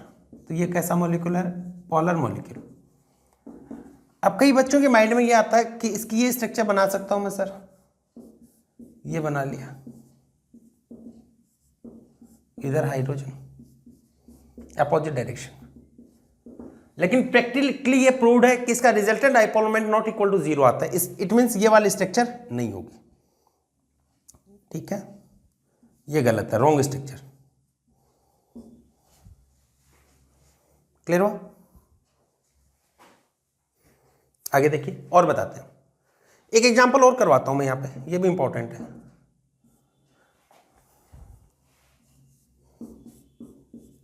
तो ये कैसा मॉलिक्यूल है? Polar molecule. अब कई बच्चों के माइंड में ये आता है कि इसकी ये स्ट्रक्चर बना सकता हूं मैं सर, ये बना लिया, इधर हाइड्रोजन, अपोजिट डायरेक्शन, लेकिन प्रैक्टिकली ये प्रूव्ड है कि इसका resultant dipole moment not equal to zero आता है। इट मींस ये वाली स्ट्रक्चर नहीं होगी, ठीक है, ये गलत है, रॉन्ग स्ट्रक्चर। क्लियर हुआ? आगे देखिए और बताते हैं, एक एग्जांपल और करवाता हूं मैं यहां पे, ये भी इंपॉर्टेंट है।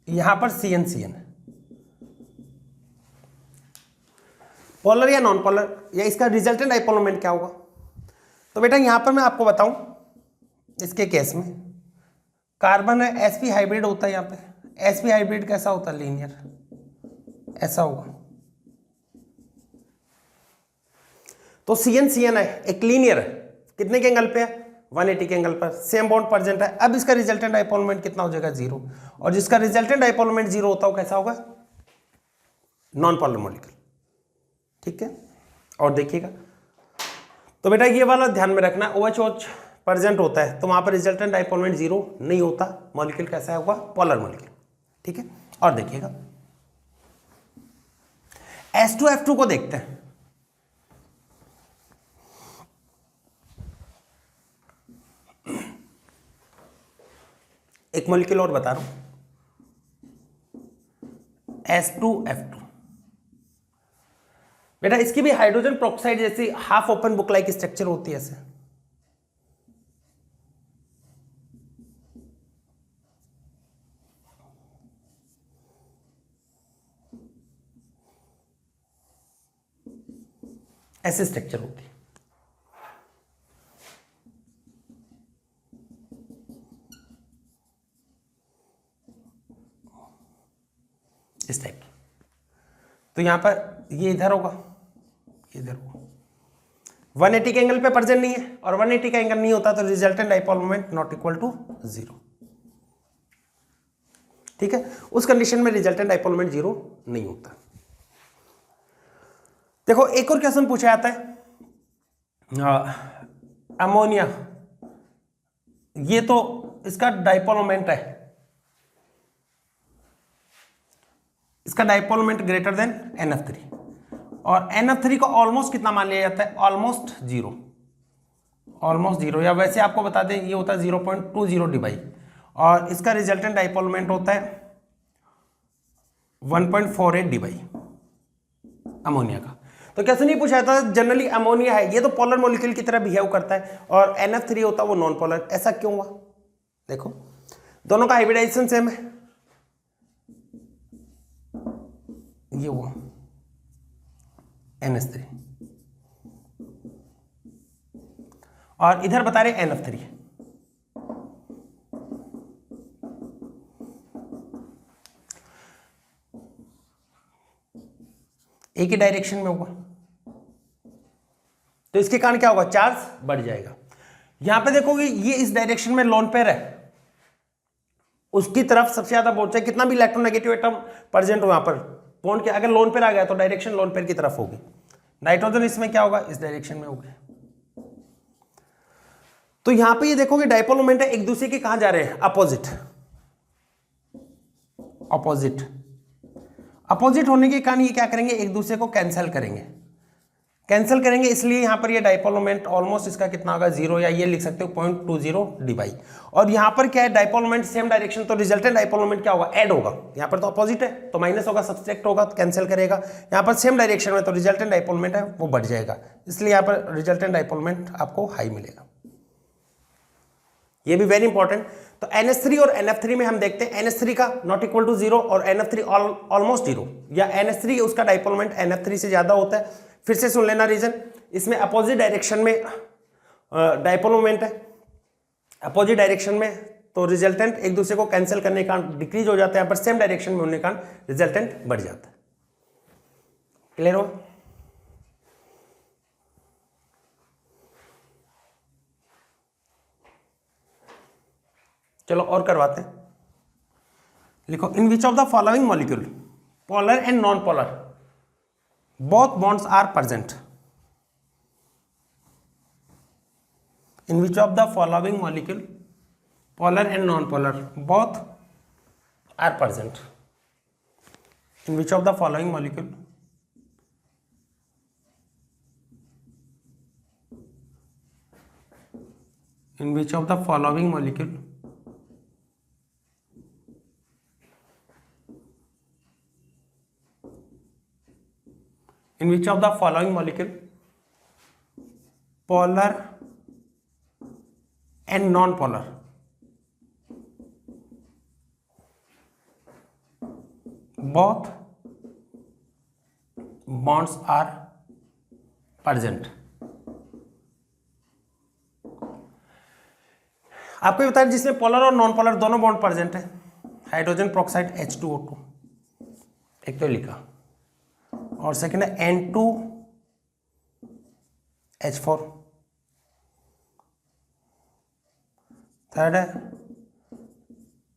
यहां पर CN है, पोलर या नॉन पोलर, या इसका रिजल्टेंट डाइपोल मोमेंट क्या होगा? तो बेटा यहां पर मैं आपको बताऊं, इसके केस में कार्बन है, sp हाइब्रिड होता है, यहां पे sp हाइब्रिड कैसा होता है? लीनियर, ऐसा होगा। तो CN है, एक लीनियर है, कितने के एंगल पे है? 180 के एंगल पर, सेम बॉन्ड प्रेजेंट है। अब इसका रिजल्टेंट डाइपोल मोमेंट कितना हो जाएगा? जीरो, और जिसका रिजल्टेंट डाइपोल मोमेंट जीरो होता है वो कैसा होगा? नॉन पोलर मॉलिक्यूल, ठीक है। और देखिएगा, तो बेटा ये वाला ध्यान में रखना, OH OH प्रेजेंट होता है तो वहां पर रिजल्टेंट डाइपोल मोमेंट जीरो नहीं होता, मॉलिक्यूल कैसा होगा? पोलर मॉलिक्यूल, ठीक है। और देखिएगा S2F2 को देखते हैं। एक मॉलिक्यूल और बता रहा हूं, S2F2। बेटा इसकी भी हाइड्रोजन प्रोक्साइड जैसी half open book like structure होती है, ऐसे ऐसे स्ट्रक्चर होती है। इस टाइप की, तो यहां पर ये इधर होगा, इधर होगा, 180 के एंगल पे प्रेजेंट नहीं है, और 180 का एंगल नहीं होता तो resultant dipole moment not equal to zero, ठीक है। उस कंडीशन में रिजल्टेंट डाइपोल मोमेंट जीरो नहीं होता। देखो एक और क्वेश्चन पूछा जाता है, अमोनिया, ये तो इसका डाइपोल मोमेंट है, इसका dipole moment greater than NF3, और NF3 को ऑलमोस्ट कितना मान लिया जाता है? ऑलमोस्ट जीरो, ऑलमोस्ट जीरो, या वैसे आपको बता दें ये होता है 0.20 डिवाई, और इसका रिजल्टेंट डाइपोल मोमेंट होता है 1.48 डी बाई अमोनिया का। तो कैसे नहीं पूछा था, जनरली अमोनिया है ये तो पोलर मॉलिक्यूल की तरह बिहेव करता है और NF3 होता है वो नॉन पोलर, ऐसा क्यों हुआ? देखो दोनों का हाइब्रिडाइजेशन सेम है, ये हुआ NH3 और इधर बता रहे NF3। एक ही डायरेक्शन में होगा तो इसके कारण क्या होगा, चार्ज बढ़ जाएगा। यहां पे देखोगे ये इस डायरेक्शन में लोन पेयर है, उसकी तरफ सबसे ज्यादा बॉन्ड, चाहे कितना भी इलेक्ट्रोनेगेटिव एटम प्रेजेंट हो यहां पर बॉन्ड के, अगर लोन पेयर आ गया तो डायरेक्शन लोन पेयर की तरफ होगी। नाइट्रोजन इसमें क्या होगा, इस डायरेक्शन में होगा। तो यहां पे ये देखोगे डाइपोल मोमेंट है, एक दूसरे के कहां जा रहे हैं, अपोजिट। अपोजिट अपोजिट होने के कारण ये क्या करेंगे, एक दूसरे को कैंसिल करेंगे। कैंसिल करेंगे इसलिए यहां पर ये डाइपोल मोमेंट ऑलमोस्ट इसका कितना होगा, 0 या ये लिख सकते हो 0.20 डी बाई। और यहां पर क्या है, डाइपोल मोमेंट सेम डायरेक्शन, तो रिजल्टेंट डाइपोल मोमेंट क्या होगा, ऐड होगा। यहां पर तो अपोजिट है तो माइनस होगा, सब्सट्रैक्ट होगा तो कैंसिल करेगा। यहां पर सेम डायरेक्शन में तो रिजल्टेंट डाइपोल मोमेंट है वो बढ़ जाएगा, इसलिए यहां पर रिजल्टेंट डाइपोल मोमेंट आपको हाई मिलेगा। ये भी वेरी इंपॉर्टेंट। तो NH3 और NF3 में हम देखते हैं NH3 का नॉट इक्वल टू 0 और NF3 ऑलमोस्ट 0, या NH3 उसका डाइपोल मोमेंट NF3 से ज्यादा होता है। फिर से सुन लेना रीजन, इसमें अपोजिट डायरेक्शन में डाइपोल मोमेंट है, अपोजिट डायरेक्शन में तो रिजल्टेंट एक दूसरे को कैंसिल करने का डिक्रीज हो जाता है, यहाँ पर सेम डायरेक्शन में होने का रिजल्टेंट बढ़ जाता है। क्लियर हो? चलो और करवाते हैं। लिखो, in which of the following molecule polar and non polar both bonds are present, in which of the following molecule polar and non-polar both are present, in which of the following molecule in which of the following molecule in which of the following molecule polar and non-polar both bonds are present। आपको ये बताया जिसमें polar और non polar दोनों bond present है, hydrogen peroxide H2O2 एक तो लिखा, और सेकेंड है N2H4, थर्ड है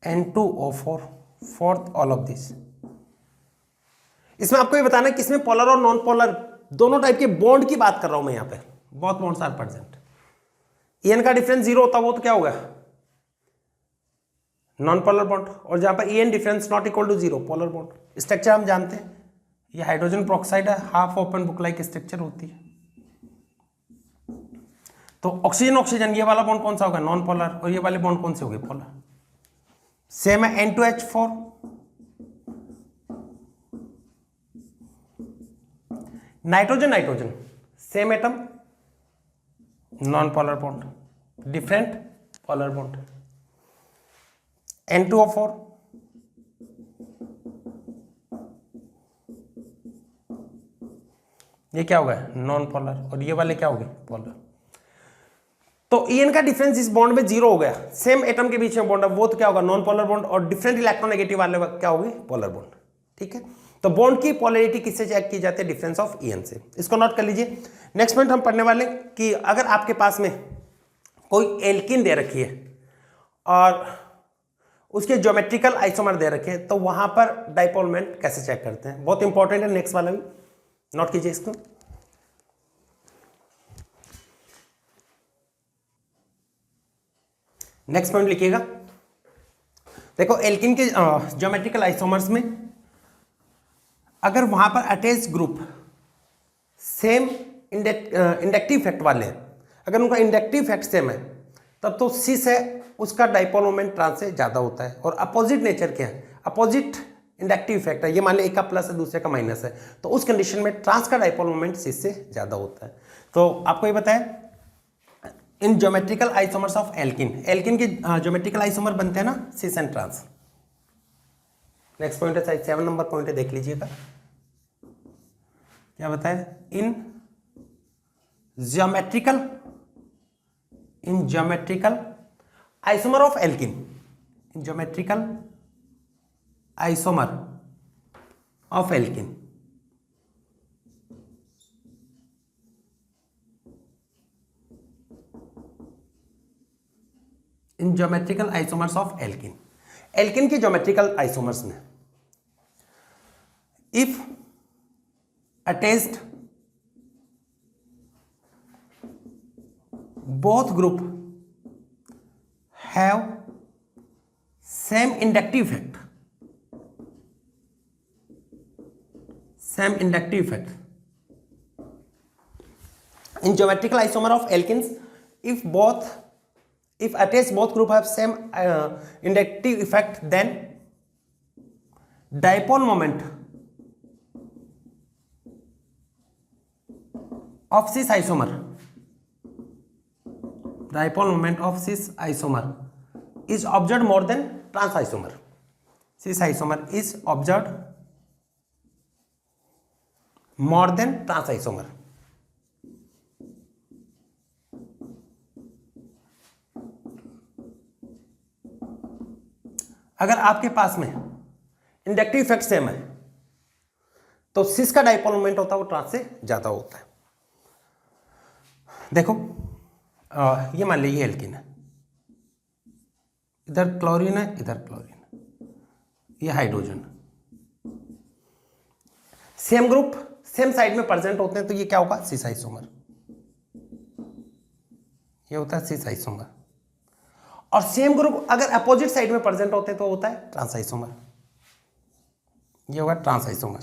N2O4, fourth all of this. इसमें आपको ये बताना है कि इसमें पोलर और नॉन पोलर दोनों टाइप के बॉन्ड की बात कर रहा हूं मैं, यहां पे बहुत बॉन्ड्स आर प्रेजेंट। EN का डिफरेंस 0 होता वो तो क्या होगा, नॉन पोलर बॉन्ड, और जहां पर EN difference not equal to 0 polar bond. Structure हम जानते हैं, ये हाइड्रोजन पेरोक्साइड है, half open book like structure होती है। तो ऑक्सीजन ऑक्सीजन ये वाला बॉन्ड कौन सा होगा, नॉन पोलर, और ये वाले बॉन्ड कौन से होंगे, पोलर। सेम है N2H4, nitrogen nitrogen same atom, non polar bond, different polar bond. N2O4 ये क्या होगा, नॉन पोलर, और ये वाले क्या हो गए, पोलर। तो EN का डिफरेंस इस बॉन्ड में 0 हो गया, सेम एटम के बीच में बॉन्ड है वो तो क्या होगा, नॉन पोलर बॉन्ड, और डिफरेंट इलेक्ट्रोनेगेटिव वाले क्या होगी, पोलर बॉन्ड। ठीक है, तो बॉन्ड की पोलैरिटी किससे चेक की जाती है, डिफरेंस ऑफ EN से। इसको नोट कर लीजिए। नेक्स्ट पॉइंट हम पढ़ने वाले कि अगर आपके पास में कोई एल्किन दे रखी है और उसके ज्योमेट्रिकल आइसोमर दे रखे हैं तो वहां पर डाइपोल मोमेंट कैसे चेक करते हैं, बहुत इंपॉर्टेंट है। नेक्स्ट वाला भी नोट कीजिए इसको। नेक्स्ट पॉइंट लिखिएगा। देखो एल्किन के ज्योमेट्रिकल आइसोमर्स में अगर वहां पर attach group same inductive effect वाले हैं, अगर उनका इंडक्टिव इफेक्ट सेम है तब तो सिस है उसका डाइपोल मोमेंट ट्रांस से ज़्यादा होता है। और अपोजिट नेचर क्या है, अपोजिट इंडक्टिव इफेक्ट है, ये मान लिया एक का प्लस है दूसरे का माइनस है, तो उस कंडीशन में ट्रांस का डाइपोल मोमेंट सिस से ज़्यादा होता है। तो आपको ये बताया in geometrical isomers of alkene, alkene के ज्योमेट्रिकल आइसोमर बनते हैं ना cis and trans. Next point है साइड 7 नंबर पॉइंट है, देख लीजिएगा क्या बताया, in geometrical isomer of alkene, in geometrical isomer of alkene, in geometrical isomers of alkene, alkene के ज्योमेट्रिकल आइसोमर्स में if attached both group have same inductive effect, in geometrical isomer of alkenes, if attached both group have same inductive effect, then dipole moment of cis isomer, dipole moment of cis isomer is observed more than trans isomer. Cis isomer is observed more than trans isomer. अगर आपके पास में inductive effect same है तो सिस का dipole moment होता है वो trans से ज्यादा होता है। देखो ये मान लीजिए एल्किन है, इधर क्लोरीन है, इधर क्लोरीन है, ये hydrogen, same group same side में प्रेजेंट होते हैं तो ये क्या होगा, सिस आइसोमर, ये होता है सिस आइसोमर। और सेम ग्रुप अगर अपोजिट साइड में प्रेजेंट होते हैं तो होता है ट्रांस आइसोमर, ये होगा ट्रांस आइसोमर।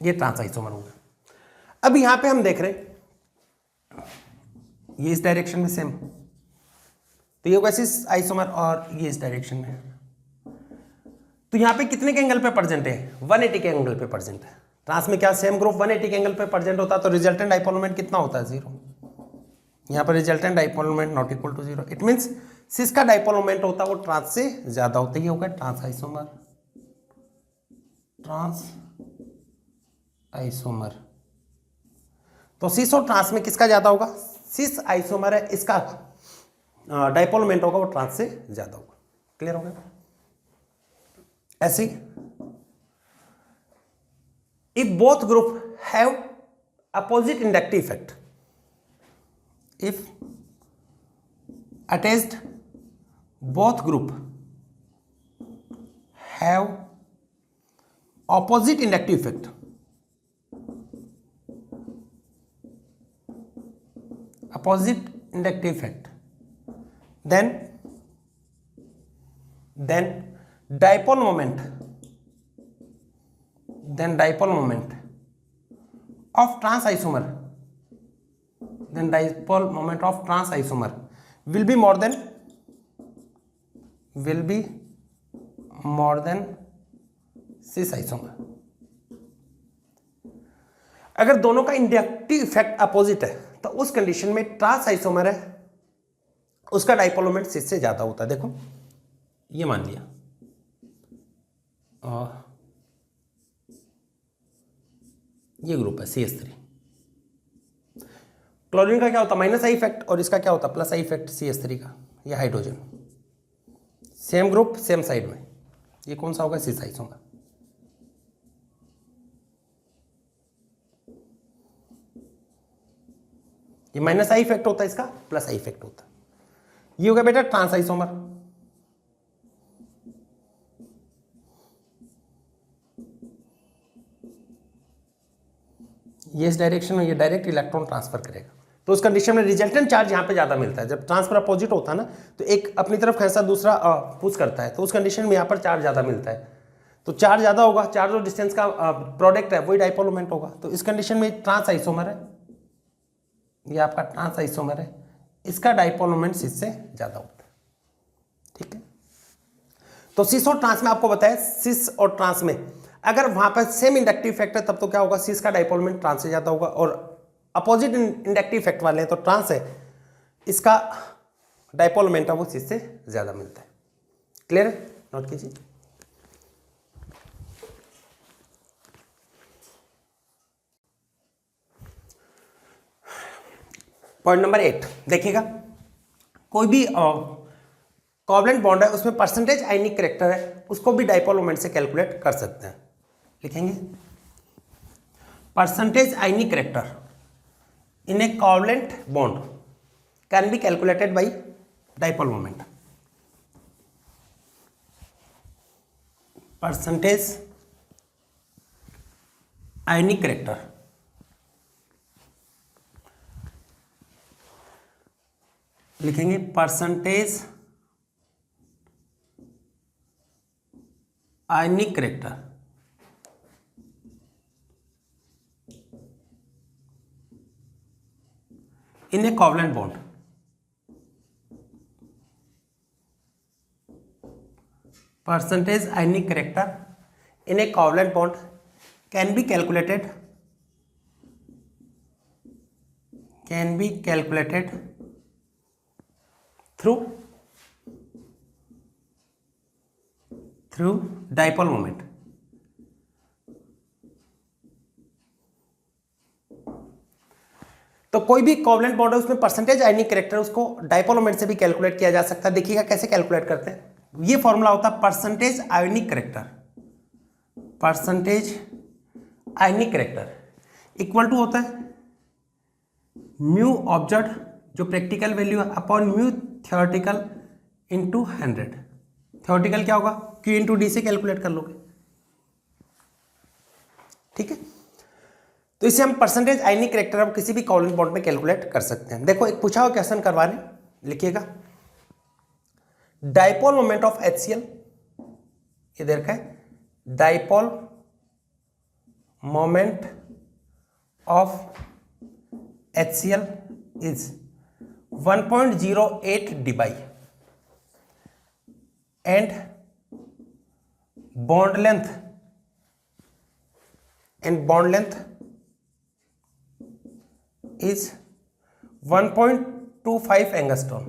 ये ट्रांस आइसोमर होगा। अब यहां पे हम देख रहे हैं ये इस डायरेक्शन में सेम, तो ये होगा सिस आइसोमर और ये इस डायरेक्शन में, तो यहां पे कितने के एंगल पे प्रेजेंट है, 180 के एंगल पे प्रेजेंट है। ट्रांस में क्या सेम ग्रुप 180 के एंगल पे प्रेजेंट होता है तो रिजल्टेंट डाइपोल मोमेंट कितना होता है, 0। यहां पर resultant dipole moment not equal to 0, it means cis का डाइपोल मोमेंट होता है वो ट्रांस से ज्यादा होता है, ये होगा ट्रांस आइसोमर, ट्रांस आइसोमर। तो सिस और ट्रांस में किसका ज्यादा होगा, सिस आइसोमर है इसका डाइपोल मोमेंट होगा वो ट्रांस से ज्यादा होगा। क्लियर हो गया। ऐसे if both group have opposite inductive effect, if attached both group have opposite inductive effect, opposite inductive effect, then dipole moment of trans isomer, will be more than cis isomer। अगर दोनों का inductive effect opposite है तो उस condition में trans isomer है उसका dipole moment सिस से ज्यादा होता है। देखो ये मान लिया ये ग्रुप है CH3, क्लोरीन का क्या होता है माइनस आई इफेक्ट और इसका क्या होता है प्लस आई इफेक्ट CH3 का, ये hydrogen, same group same side में, ये कौन सा होगा, सिस आइसोमर। ये माइनस आई इफेक्ट होता है इसका, प्लस आई इफेक्ट होता है, ये होगा बेटा ट्रांस आइसोमर। ये इस डायरेक्शन में ये डायरेक्ट इलेक्ट्रॉन ट्रांसफर करेगा तो उस कंडीशन में रिजल्टेंट चार्ज यहां पे ज्यादा मिलता है। जब ट्रांसफर अपोजिट होता है ना तो एक अपनी तरफ खींचता दूसरा पुश करता है तो उस कंडीशन में यहां पर चार्ज ज्यादा मिलता है। तो चार्ज ज़्यादा होगा, चार्ज और डिस्टेंस का प्रोडक्ट है वही डाइपोल मोमेंट होगा। तो इस कंडीशन में ट्रांस आइसोमर है, ये आपका ट्रांस आइसोमर है, इसका डाइपोल मोमेंट इससे ज़्यादा होता है। ठीक है, तो सिस और ट्रांस में आपको बताया, सिस और ट्रांस में अगर वहां पर सेम इंडक्टिव फैक्टर तब तो क्या होगा, सिस का डाइपोल मोमेंट ट्रांस से ज़्यादा होगा, और अपोजिट इंडक्टिव फैक्टर वाले हैं तो ट्रांस है, इसका डाइपोल मोमेंट है वो सिस से ज़्यादा मिलता है। क्लियर है, नोट कीजिए। पॉइंट नंबर 8 देखिएगा, कोई भी कोवलेंट बॉन्ड है उसमें परसेंटेज आयनिक कैरेक्टर है, उसको भी डाइपोल मोमेंट से कैलकुलेट कर सकते हैं। लिखेंगे percentage ionic character in a covalent bond can be calculated by dipole moment. Percentage ionic character लिखेंगे percentage ionic character in a covalent bond, percentage ionic character in a covalent bond can be calculated through dipole moment। तो कोई भी covalent bond है उसमें percentage ionic character उसको dipole moment से भी calculate किया जा सकता है। देखिएगा कैसे कैलकुलेट करते हैं, ये फॉर्मूला होता है percentage ionic character, percentage ionic character equal to होता है म्यू ऑब्जर्व जो प्रैक्टिकल वैल्यू है upon mu theoretical into 100। Theoretical क्या होगा, Q इंटू डी से कैलकुलेट कर लोगे। ठीक है, तो इसे हम परसेंटेज आयनिक कैरेक्टर अब किसी भी कोवलेंट बॉन्ड में कैलकुलेट कर सकते हैं। देखो एक पूछा हुआ क्वेश्चन करवा रहे, लिखिएगा डाइपोल मोमेंट ऑफ HCl, ये दे रखा है dipole moment of HCl is 1.08 dBi and bond length is 1.25 angstrom.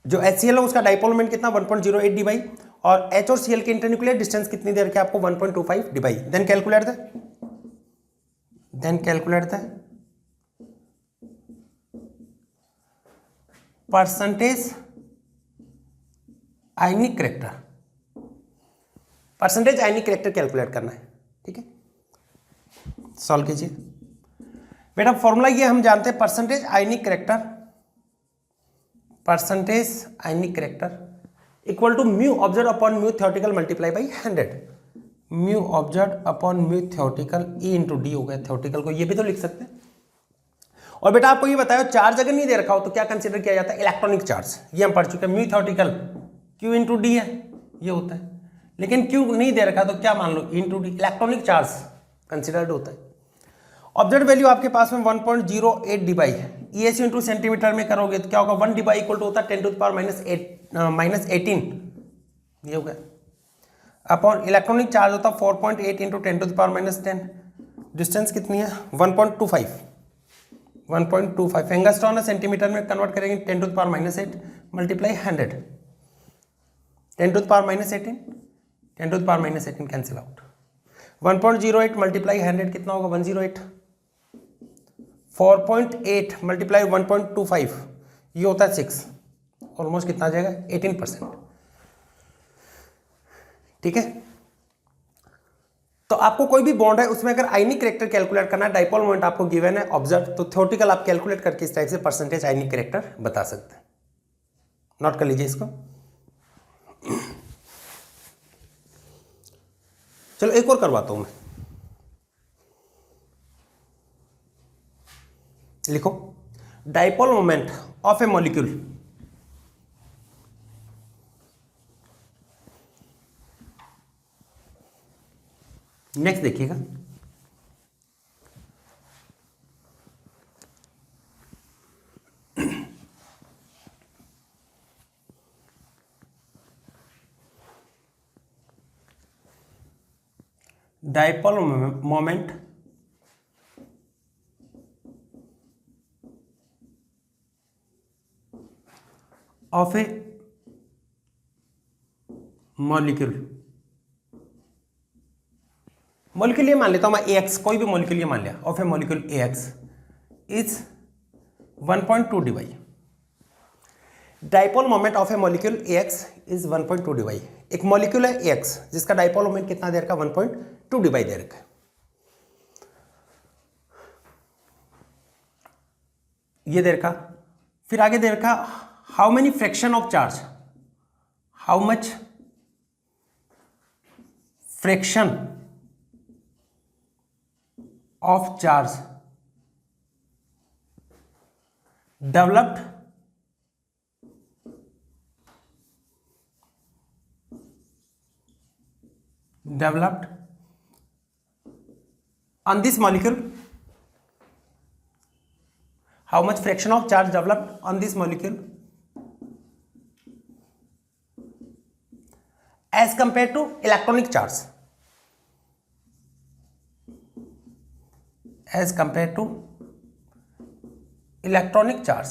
जो HCl है उसका डाइपोल मोमेंट कितना 1.08 dBi और H और Cl के इंटरन्यूक्लियर डिस्टेंस कितनी देर के आपको 1.25 dBi। Then calculate the percentage ionic character, percentage ionic character calculate करना है। ठीक है, सॉल्व कीजिए बेटा। फॉर्मूला ये हम जानते हैं percentage ionic character equal to mu observe upon mu theoretical multiply by 100। Mu observe upon mu theoretical E into D हो गया, थ्योरेटिकल को ये भी तो लिख सकते हैं। और बेटा आपको ये बताया चार्ज अगर नहीं दे रखा हो तो क्या कंसीडर किया जाता है, इलेक्ट्रॉनिक चार्ज। ये हम पढ़ चुके हैं, mu theoretical Q into D है ये होता है, लेकिन Q नहीं दे रखा तो क्या मान लो into D, electronic charge considered होता है। ऑब्जर्व वैल्यू आपके पास में 1.08 dBi है, ES इंटू सेंटीमीटर में करोगे तो क्या होगा 1 dBi इक्वल टू होता है 10 to the power -18 ये हो गया, अपॉन इलेक्ट्रॉनिक चार्ज होता है 4.8 into 10 to the power -10। Distance कितनी है 1.25 एंगस्ट्रॉन है, सेंटीमीटर में कन्वर्ट करेंगे 10 to the power -8 multiply 100, 10 to the power -18 10 to the power -18 cancel out, 1.08 multiply 100 कितना होगा 108, 4.8 मल्टीप्लाई 1.25 ये होता है 6, ऑलमोस्ट कितना आ जाएगा 18%। ठीक है, तो आपको कोई भी बॉन्ड है उसमें अगर आयनिक कैरेक्टर कैलकुलेट करना है, डाइपोल मोमेंट आपको गिवन है ऑब्जर्व, तो थ्योरेटिकल आप कैलकुलेट करके इस टाइप से परसेंटेज आयनिक कैरेक्टर बता सकते हैं। नोट कर लीजिए इसको। चलो एक और करवाता हूं मैं, लिखो dipole moment of a molecule next देखिएगा, dipole moment of a molecule, molecule ये मान लेता हूं मैं AX, कोई भी मॉलिक्यूल ये मान लिया, of a molecule AX is 1.2 dy, dipole moment of a molecule AX is 1.2 dy। एक मॉलिक्यूल है AX जिसका डाइपोल मोमेंट कितना दे रखा, 1.2 dy दे रखा है। ये दे रखा, फिर आगे दे रखा how many fraction of charge, how much fraction of charge developed on this molecule, how much fraction of charge developed on this molecule as compared to electronic charge, as compared to electronic charge.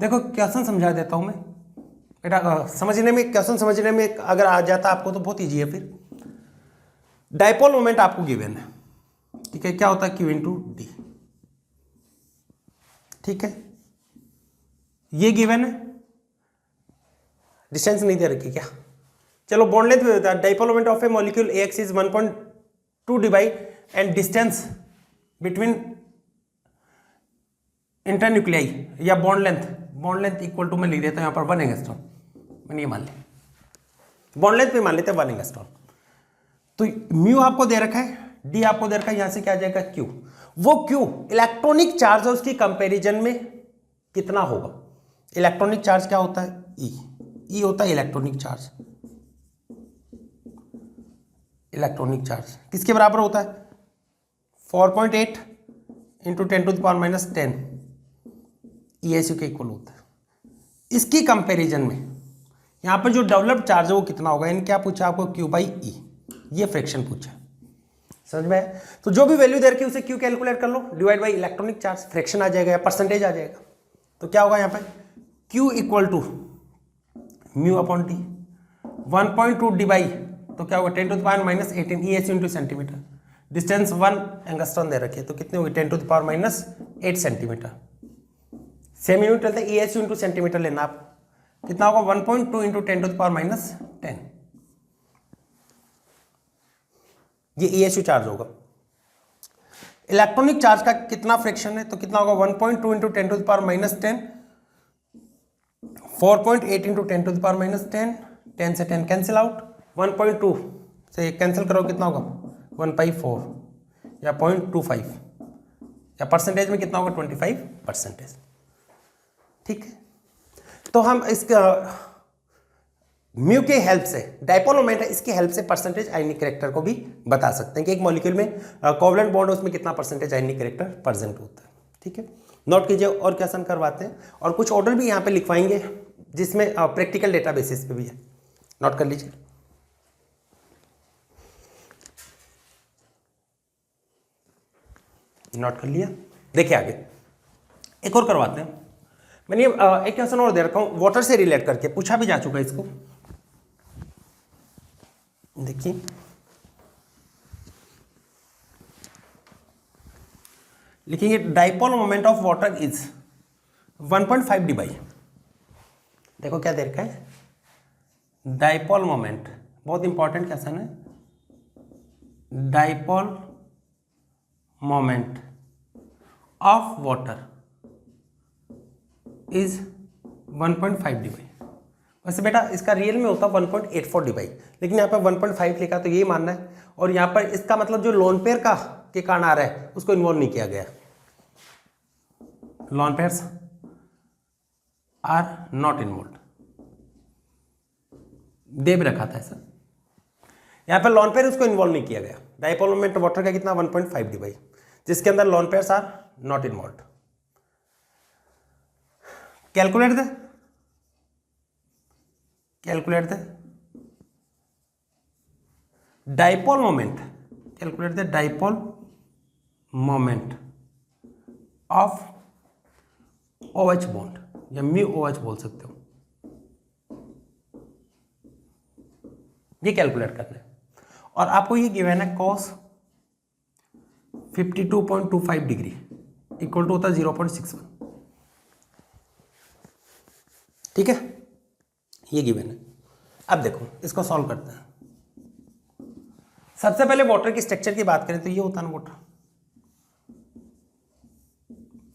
देखो question समझा देता हूं मैं बेटा, समझने में, question समझने में अगर आ जाता आपको तो बहुत इजी है। फिर डाइपोल मोमेंट आपको गिवन है, ठीक है, क्या होता है Q इंटू डी, ठीक है, ये गिवन है, डिस्टेंस नहीं दे रखी क्या, चलो बॉन्ड लेंथ होता है, dipole moment of a molecule AX is 1.2 dy and distance between internuclei या बॉन्ड लेंथ इक्वल टू मैं लिख देता हूं यहां पर 1 एंगस्ट्रॉम, मैंने ये मान लिया, बॉन्ड लेंथ पे मान लेते हैं 1 एंगस्ट्रॉम। तो म्यू आपको दे रखा है, डी आपको दे रखा है, यहां से क्या आ जाएगा क्यू, वो क्यू इलेक्ट्रॉनिक चार्ज है, उसकी कंपैरिजन में कितना होगा। इलेक्ट्रॉनिक चार्ज क्या होता है, ई होता है इलेक्ट्रॉनिक चार्ज, इलेक्ट्रॉनिक चार्ज किसके बराबर होता है 4.8 इंटू 10⁻⁻10 ESU के इक्वल होता है। इसकी कंपैरिजन में यहां पर जो डेवलप्ड चार्ज है वो कितना होगा, यानी क्या पूछा आपको Q/E, ये फ्रैक्शन पूछा, समझ में आया। तो जो भी वैल्यू दे रखी है उसे Q कैलकुलेट कर लो, divide by electronic charge, fraction आ जाएगा या परसेंटेज आ जाएगा। तो क्या होगा यहाँ पे Q equal to μ/T 1.2 dy, तो क्या होगा 10⁻⁻18 ESU into centimetre, distance 1 angstrom दे रखी है, तो कितनी होगी 10⁻8 सेंटीमीटर। सेम यूनिट चलते ESU इंटू सेंटीमीटर लेना आप, कितना होगा 1.2 इंटू 10⁻10, ये ESU चार्ज होगा। इलेक्ट्रॉनिक चार्ज का कितना फ्रैक्शन है, तो कितना होगा 1.2 इंटू 10⁻10, 4.8 इंटू 10⁻10, 10 से 10 कैंसिल आउट, 1.2 से कैंसिल करो कितना होगा 1/4 या 0.25, या परसेंटेज में कितना होगा 25%, ठीक है। तो हम इसका म्यू के हेल्प से, डाइपोल मोमेंट है, इसकी हेल्प से परसेंटेज आयनिक कैरेक्टर को भी बता सकते हैं कि एक मॉलिक्यूल में कोवलेंट बॉन्ड है उसमें कितना परसेंटेज आयनिक कैरेक्टर प्रेजेंट होता है, ठीक है। नोट कीजिए, और क्वेश्चन करवाते हैं और कुछ ऑर्डर भी यहाँ पे लिखवाएंगे जिसमें प्रैक्टिकल डेटा बेसिस पे भी है, नोट कर लीजिए। नोट कर लिया, देखिए आगे एक और करवाते हैं। मैंने एक क्वेश्चन और दे रखा हूं वाटर से रिलेट करके, पूछा भी जा चुका है इसको, देखिए लिखेंगे dipole moment of water is 1.5 dy। देखो क्या दे रखा है, डाइपोल मोमेंट, बहुत इंपॉर्टेंट क्वेश्चन है, dipole moment of water is 1.5 dy। वैसे बेटा इसका रियल में होता 1.84 dy, लेकिन यहाँ पर 1.5 लिखा तो ये मानना है, और यहाँ पर इसका मतलब जो लोन पेयर का के कारण आ रहा है उसको इन्वॉल्व नहीं किया गया, lone pairs are not involve, दे भी रखा था ऐसा। यहाँ पर लॉन पेयर उसको इन्वॉल्व नहीं किया गया। डाइपोल मोमेंट वाटर का कितना 1.5 डी, जिसके अंदर lone pairs are not involve. Calculate the dipole moment, calculate the dipole moment of OH bond, या म्यू OH बोल सकते हो। ये कैलकुलेट करना है और आपको ये गिवन है cos 52.25 डिग्री इक्वल टू होता है 0.61। ठीक है, ये गिवन है। अब देखो इसको सॉल्व करते हैं। सबसे पहले वाटर की स्ट्रक्चर की बात करें तो ये होता है ना वाटर,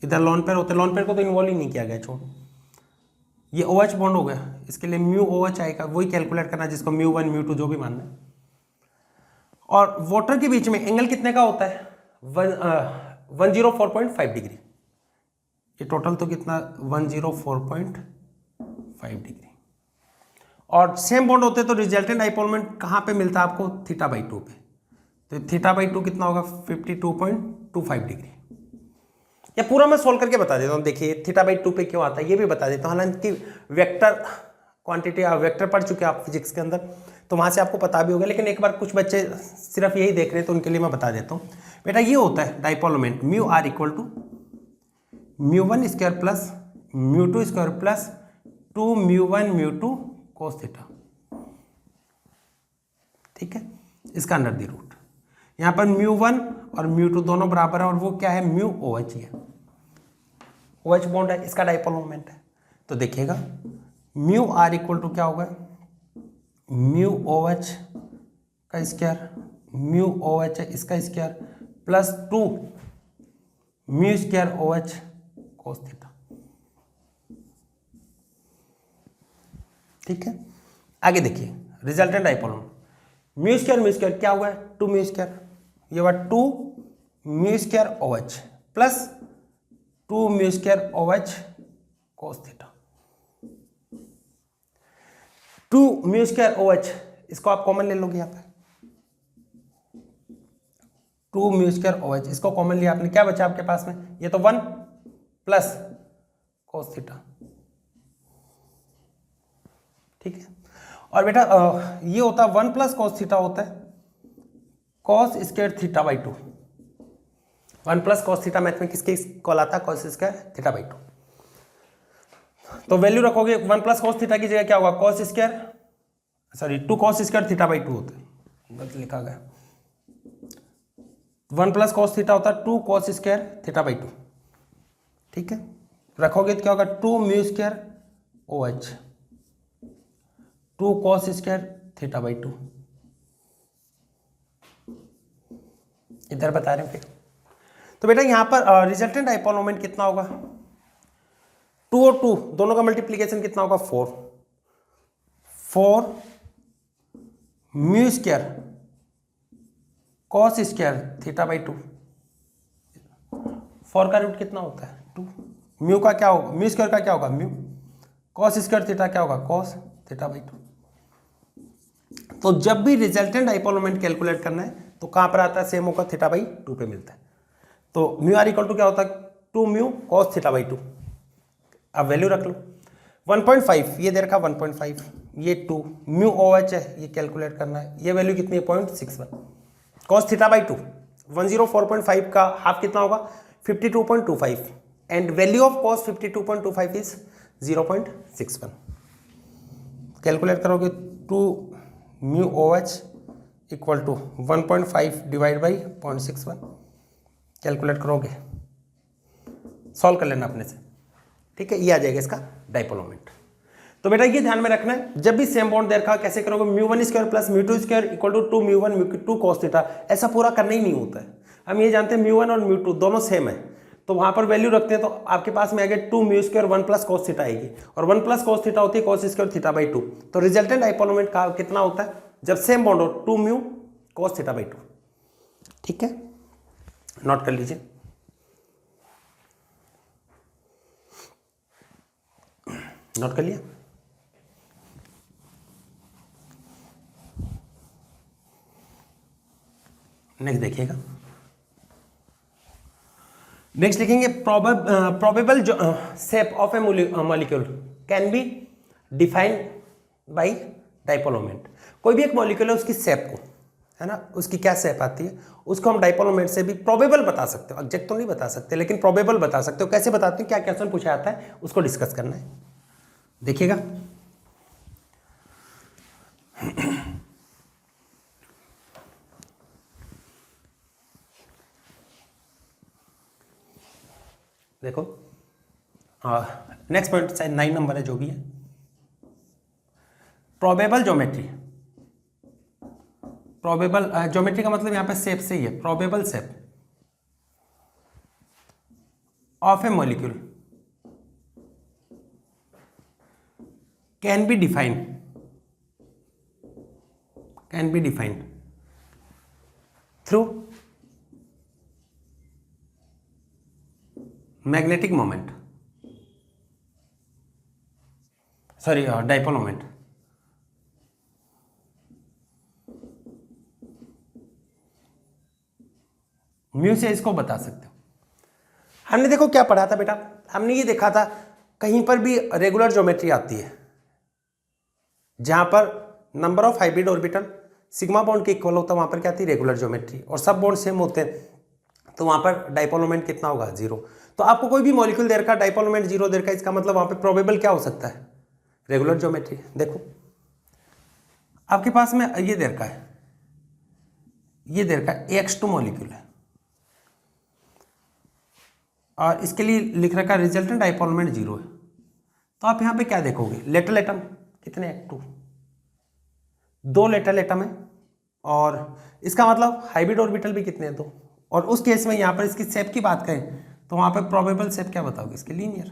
इधर लॉन पेयर होते, लॉन पेयर को तो इन्वॉल्व ही नहीं किया गया, छोड़ो। ये OH बॉन्ड हो गया, इसके लिए म्यू OH आएगा, वही कैलकुलेट करना जिसको μ1 μ2 जो भी मानना है। और वाटर के बीच में एंगल कितने का होता है 104.5 डिग्री। ये टोटल तो कितना 104.5 डिग्री। और सेम बॉन्ड होते तो रिजल्टेंट डाइपोल मोमेंट कहाँ पे मिलता है आपको θ/2 पे, तो θ/2 कितना होगा 52.25 डिग्री। या पूरा मैं सोल्व करके बता देता हूँ। देखिए θ/2 पे क्यों आता है ये भी बता देता हूँ। हालांकि वेक्टर क्वांटिटी वेक्टर पढ़ चुके हैं आप फिजिक्स के अंदर, तो वहाँ से आपको पता भी होगा, लेकिन एक बार कुछ बच्चे सिर्फ यही देख रहे हैं तो उनके लिए मैं बता देता हूँ। बेटा ये होता है dipole moment μr equal to μ1 square plus μ2 square plus 2 μ1 μ2 cos theta. ठीक है, इसका अंडर द रूट। यहाँ पर μ1 और μ2 दोनों बराबर है और वो क्या है म्यू OH है, OH बॉन्ड है, इसका डाइपोल मोमेंट है। तो देखिएगा μr इक्वल टू क्या होगा म्यू OH का स्क्वायर, म्यू OH है इसका square plus 2 mu square OH cos theta. ठीक है, आगे देखिए resultant dipole moment mu square क्या हुआ है 2 म्यू स्क्वायर, ये हुआ 2 mu square OH plus 2 mu square OH cos theta. 2 mu square OH इसको आप कॉमन ले लोगे यहाँ पे, 2 म्यू स्क्वायर OH इसको कॉमन लिया आपने, क्या बचा आपके पास में, ये तो 1 प्लस cos थीटा। ठीक है, और बेटा ये होता है 1 प्लस cos थीटा होता है cos square θ/2। 1 plus cos theta math में किसके कहलाता है cos स्क्वायर θ/2। तो वैल्यू रखोगे 1 प्लस cos थीटा की जगह क्या होगा cos square, sorry 2 cos square θ/2 होता है, गलत लिखा गया। 1 प्लस cos थीटा होता है 2 cos स्क्वायर θ/2। ठीक है, रखोगे तो क्या होगा 2 mu square OH 2 cos square θ/2। इधर बता रहे हैं फिर। तो बेटा यहां पर रिजल्टेंट डाइपोल मोमेंट कितना होगा 2 और 2 दोनों का मल्टीप्लीकेशन कितना होगा 4 म्यू स्क्वायर cos स्क्वायर θ/2। 4 का रूट कितना होता है 2, म्यू का क्या होगा म्यू स्क्वायर का क्या होगा म्यू, cos स्क्वायर थीटा क्या होगा cos θ/2। तो जब भी रिजल्टेंट डाइपोल मोमेंट कैलकुलेट करना है तो कहां पर आता है सेम होगा θ/2 पे मिलता है। तो म्यू आर इक्वल टू क्या होता है 2 म्यू cos θ/2। अब वैल्यू रख लो 1.5 ये दे रखा 1.5, ये 2 म्यू OH है, ये कैलकुलेट करना है, ये वैल्यू कितनी है 0.61 cos θ/2। 104.5 का हाफ कितना होगा 52.25 and value of cos 52.25 is 0.61। Calculate करोगे 2 mu OH equal to 1.5 divide by 0.61। Calculate करोगे, सॉल्व कर लेना अपने से। ठीक है, ये आ जाएगा इसका डाइपोल मोमेंट। तो बेटा ये ध्यान में रखना है जब भी सेम बॉन्ड दे रखा कैसे करोगे μ1 square plus μ2 square equal to 2 μ1 μ2 cos theta, ऐसा पूरा करना ही नहीं होता है। हम ये जानते हैं μ1 और μ2 दोनों सेम है, तो वहां पर वैल्यू रखते हैं तो आपके पास में आगे 2 mu square 1 plus cos theta आएगी और 1 प्लस cos थीटा होती है cos स्क्वायर θ/2। तो रिजल्टेंट डाइपोल मोमेंट का कितना होता है जब सेम बॉन्ड हो 2 म्यू cos θ/2। ठीक है, नोट कर लीजिए। नोट कर लिया। नेक्स्ट देखिएगा, नेक्स्ट लिखेंगे probable shape of a molecule can be defined by dipole moment. कोई भी एक मॉलिक्यूल है, उसकी शेप को, है ना, उसकी क्या शेप आती है, उसको हम डाइपोल मोमेंट से भी प्रोबेबल बता सकते हो। एग्जैक्ट तो नहीं बता सकते, लेकिन प्रोबेबल बता सकते हो। कैसे बताते हैं, क्या क्वेश्चन पूछा जाता है, उसको डिस्कस करना है। देखिएगा, देखो नेक्स्ट पॉइंट शायद 9 नंबर है, जो भी है, प्रोबेबल ज्योमेट्री। प्रोबेबल ज्योमेट्री का मतलब यहां पे शेप से ही है। Probable shape of a molecule can be defined through magnetic moment, sorry dipole moment. Mu से इसको बता सकते हो। हमने देखो क्या पढ़ा था बेटा, हमने ये देखा था कहीं पर भी रेगुलर ज्योमेट्री आती है जहां पर number of hybrid orbital sigma bond के इक्वल होता है, वहां पर क्या आती है, रेगुलर ज्योमेट्री। और सब बॉन्ड सेम होते हैं तो वहां पर डाइपोल मोमेंट कितना होगा, 0। तो आपको कोई भी मॉलिक्यूल दे रखा, डाइपोल मोमेंट 0 दे रखा, इसका मतलब वहां पर प्रोबेबल क्या हो सकता है, रेगुलर ज्योमेट्री। देखो आपके पास में ये दे रखा है, ये दे रखा है AX2 मॉलिक्यूल है, और इसके लिए लिख रखा है रिजल्टेंट डाइपोल मोमेंट 0 है। तो आप यहां पे क्या देखोगे, लेटरल एटम कितने हैं, 2 लेटरल एटम है, और इसका मतलब हाइब्रिड ऑर्बिटल भी कितने हैं, 2। और उस केस में यहां पर इसकी शेप की बात करें तो वहां पर प्रोबेबल शेप क्या बताओगे, इसके लीनियर।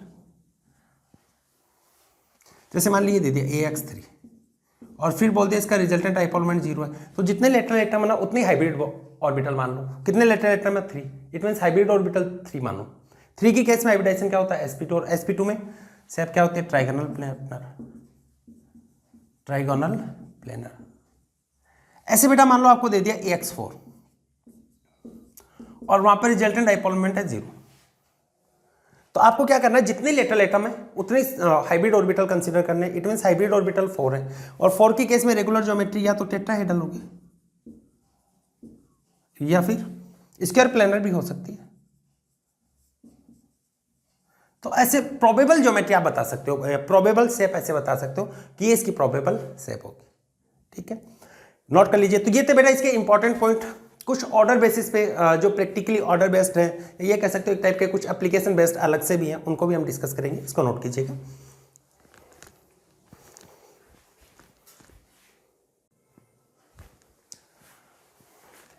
जैसे मान लीजिए दे दिया AX3 और फिर बोल दिया इसका रिजल्टेंट डाइपोल मोमेंट 0 है, तो जितने लेटरल एटम है ना उतनी हाइब्रिड ऑर्बिटल मान लो। कितने लेटरल एटम है, 3, इट मींस हाइब्रिड ऑर्बिटल 3 मानो। 3 की केस में हाइब्रिडाइजेशन क्या होता है, sp2, और sp2 में शेप क्या होती है, ट्राइगोनल प्लेनर। ऐसे बेटा मान लो आपको दे दिया AX4 और वहां पर रिजल्टेंट डाइपोल मोमेंट है 0, तो आपको क्या करना है, जितने लेटरल एटम है उतने हाइब्रिड ऑर्बिटल कंसीडर करने। इट मींस हाइब्रिड ऑर्बिटल 4 है, और 4 की केस में रेगुलर ज्योमेट्री या तो टेट्राहेड्रल होगी या फिर स्क्वायर प्लेनर भी हो सकती है। तो ऐसे प्रोबेबल ज्योमेट्री आप बता सकते हो, प्रोबेबल शेप ऐसे बता सकते हो कि ये इसकी प्रोबेबल शेप होगी। ठीक है, नोट कर लीजिए। तो ये थे बेटा इसके इंपॉर्टेंट पॉइंट। कुछ ऑर्डर बेसिस पे जो प्रैक्टिकली ऑर्डर बेस्ड है, ये कह सकते हो एक टाइप के, कुछ एप्लीकेशन बेस्ड अलग से भी हैं, उनको भी हम डिस्कस करेंगे, इसको नोट कीजिएगा।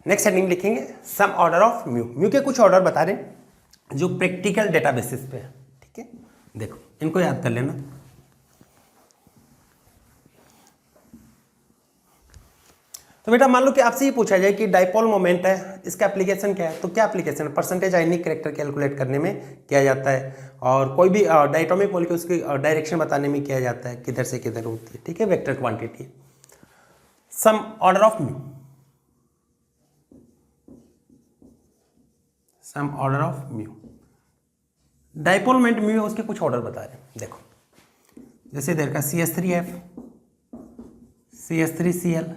नेक्स्ट हेडिंग लिखेंगे some order of mu. Mu के कुछ ऑर्डर बता रहे हैं जो प्रैक्टिकल डेटा बेसिस पे है। ठीक है, देखो इनको याद कर लेना। तो बेटा मान लो कि आपसे ये पूछा जाए कि डाइपोल मोमेंट है, इसका एप्लीकेशन क्या है, तो क्या एप्लीकेशन है, परसेंटेज आयनिक कैरेक्टर कैलकुलेट करने में किया जाता है, और कोई भी डायटोमिक मॉलिक्यूल्स की डायरेक्शन बताने में किया जाता है, किधर से किधर होती है। ठीक है, vector quantity. Some order of mu, some order of mu, dipole moment mu है, उसके कुछ ऑर्डर बता रहे हैं। देखो जैसे इधर का CH3F, CH3Cl,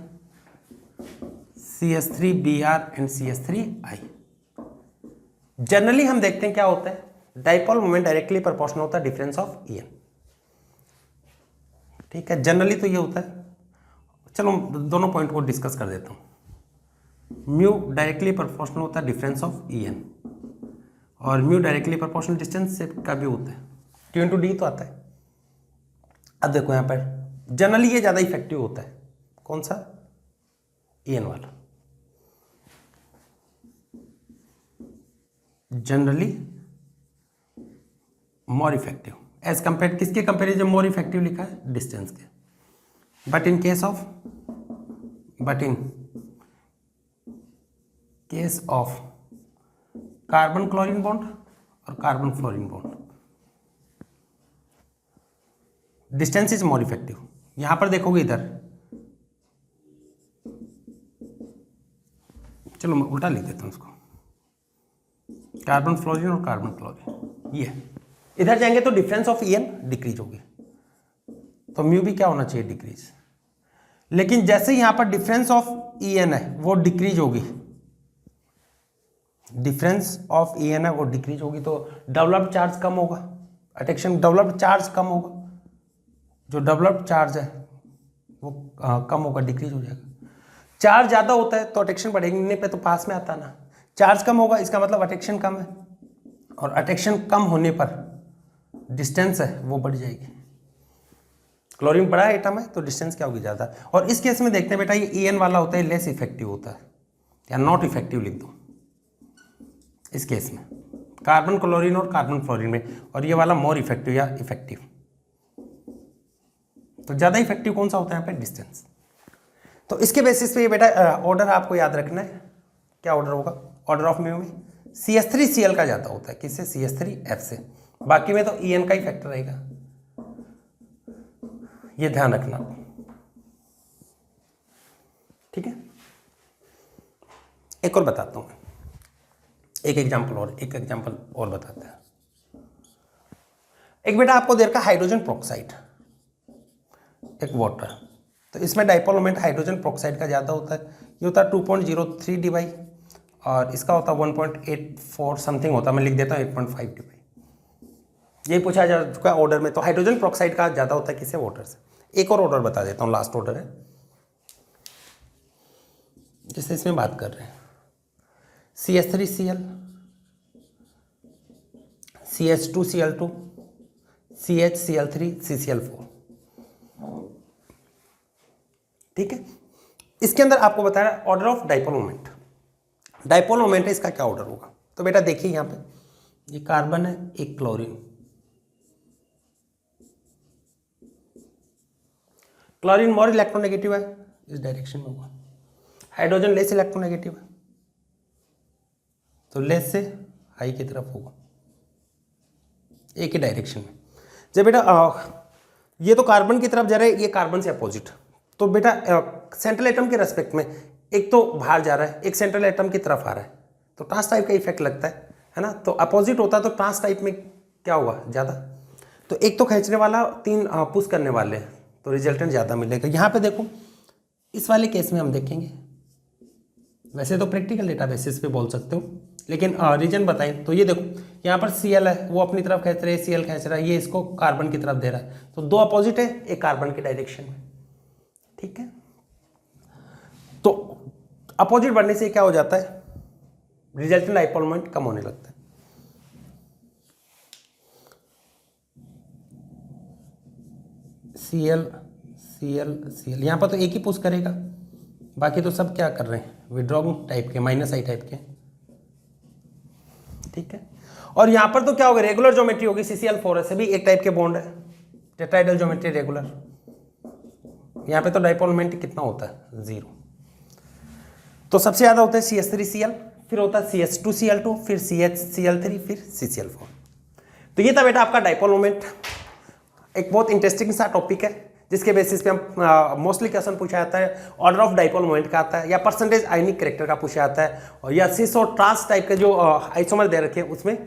CH3Br and CH3I। Generally हम देखते हैं क्या होता है, डाइपोल मोमेंट डायरेक्टली प्रोपोर्शनल होता है डिफरेंस ऑफ En। ठीक है, जनरली तो ये होता है। चलो दोनों पॉइंट को डिस्कस कर देता हूं। म्यू डायरेक्टली प्रोपोर्शनल होता है डिफरेंस ऑफ En, और म्यू डायरेक्टली प्रोपोर्शनल डिस्टेंस से का भी होता है, Q/D तो आता है। अब देखो यहां पर जनरली ये ज्यादा इफेक्टिव होता है, कौन सा, En वाला, generally more effective as compare, किसके कंपेरिजन मोर इफेक्टिव लिखा है, डिस्टेंस के। But in case of carbon chlorine bond और carbon fluorine bond, distance is more effective. यहां पर देखोगे इधर चलो मैं उल्टा लिख देता हूँ उसको, कार्बन फ्लोरीन और कार्बन क्लोरीन। ये इधर जाएंगे तो डिफरेंस ऑफ EN डिक्रीज होगी, तो म्यू भी क्या होना चाहिए, डिक्रीज। लेकिन जैसे यहां पर डिफरेंस ऑफ EN है वो डिक्रीज होगी, डिफरेंस ऑफ EN है वो डिक्रीज होगी, तो डेवलप्ड चार्ज कम होगा, अट्रैक्शन डेवलप्ड चार्ज कम होगा, जो डेवलप्ड चार्ज है वो कम होगा, डिक्रीज हो जाएगा। चार्ज ज़्यादा होता है तो अट्रैक्शन बढ़ेंगे पे तो पास में आता ना, चार्ज कम होगा इसका मतलब अट्रैक्शन कम है, और अट्रैक्शन कम होने पर डिस्टेंस है वो बढ़ जाएगी। क्लोरीन बड़ा एटम है तो डिस्टेंस क्या होगी, ज़्यादा। और इस केस में देखते हैं बेटा ये EN वाला होता है लेस इफेक्टिव होता है, या नॉट इफेक्टिव लिख दो इस केस में, कार्बन क्लोरीन और कार्बन फ्लोरीन में, और ये वाला मोर इफेक्टिव या इफेक्टिव। तो ज़्यादा इफेक्टिव कौन सा होता है यहाँ पे, डिस्टेंस। तो इसके बेसिस पे ये बेटा ऑर्डर आपको याद रखना है, क्या ऑर्डर होगा, ऑर्डर ऑफ म्यू में CH3Cl का ज़्यादा होता है, किससे, CH3F से, बाकी में तो EN का ही फैक्टर रहेगा, ये ध्यान रखना, ठीक है। एक और बताता हूँ, एक एग्जांपल और बताते हैं। एक बेटा आपको दे रखा हाइड्रोजन प्रोक्साइड, एक वाटर, तो इसमें डाइपोल मोमेंट हाइड्रोजन प्रोक्साइड का ज़्यादा होता है, ये होता है 2.03 डी बाई, और इसका होता है 1.84 समथिंग होता है, मैं लिख देता हूँ 8.5 डी बाई। ये पूछा जा चुका है ऑर्डर में, तो हाइड्रोजन प्रोक्साइड का ज़्यादा होता है किससे, वाटर से। एक और ऑर्डर बता देता हूँ, लास्ट ऑर्डर है जिससे इसमें बात कर रहे हैं, CH3Cl, CH2Cl2, CHCl3, CCl4, ठीक है। इसके अंदर आपको बताया order of dipole moment, dipole moment है इसका क्या ऑर्डर होगा। तो बेटा देखिए यहाँ पे ये कार्बन है, एक क्लोरीन, क्लोरीन मोर इलेक्ट्रोनेगेटिव है, इस डायरेक्शन में होगा, हाइड्रोजन लेस इलेक्ट्रोनेगेटिव है तो लेस से हाई की तरफ होगा, एक ही डायरेक्शन में। जब बेटा ये तो कार्बन की तरफ जा रहा है, ये कार्बन से अपोजिट, तो बेटा सेंट्रल एटम के रेस्पेक्ट में एक तो बाहर जा रहा है, एक सेंट्रल एटम की तरफ आ रहा है, तो ट्रांस टाइप का इफेक्ट लगता है ना। तो अपोजिट होता है तो ट्रांस टाइप में क्या होगा, ज़्यादा। तो एक तो खींचने वाला, 3 पुश करने वाले, तो रिजल्टेंट ज़्यादा मिलेगा। यहाँ पे देखो इस वाले केस में हम देखेंगे, वैसे तो प्रैक्टिकल डेटा बेसिस पे बोल सकते हो, लेकिन रीजन बताएं तो ये देखो यहाँ पर Cl है, वो अपनी तरफ खींच रहे हैं, Cl खींच रहा है, ये इसको कार्बन की तरफ दे रहा है, तो 2 अपोजिट है, एक कार्बन के डायरेक्शन में, ठीक है। तो अपोजिट बढ़ने से क्या हो जाता है, रिजल्टेंट डाइपोल मोमेंट कम होने लगता है। Cl यहाँ पर तो एक ही पुश करेगा, बाकी तो सब क्या कर रहे हैं, विड्रॉइंग टाइप के, -I टाइप के, ठीक है। और यहाँ पर तो क्या होगा, रेगुलर ज्योमेट्री होगी, CCl4 से भी एक टाइप के बॉन्ड है, टेट्राइडल ज्योमेट्री रेगुलर। यहाँ पे तो डाइपोल मोमेंट कितना होता है, 0। तो सबसे ज़्यादा होता है CH3Cl, फिर होता है CH2Cl2, फिर CHCl3, फिर CCl4। तो ये था बेटा आपका डाइपोल मोमेंट, एक बहुत इंटरेस्टिंग सा टॉपिक है, जिसके बेसिस पे हम मोस्टली क्वेश्चन पूछा जाता है, ऑर्डर ऑफ डाइपोल मोमेंट का आता है, या परसेंटेज आयनिक कैरेक्टर का पूछा जाता है, और या सिस और ट्रांस टाइप के जो आइसोमर दे रखे हैं उसमें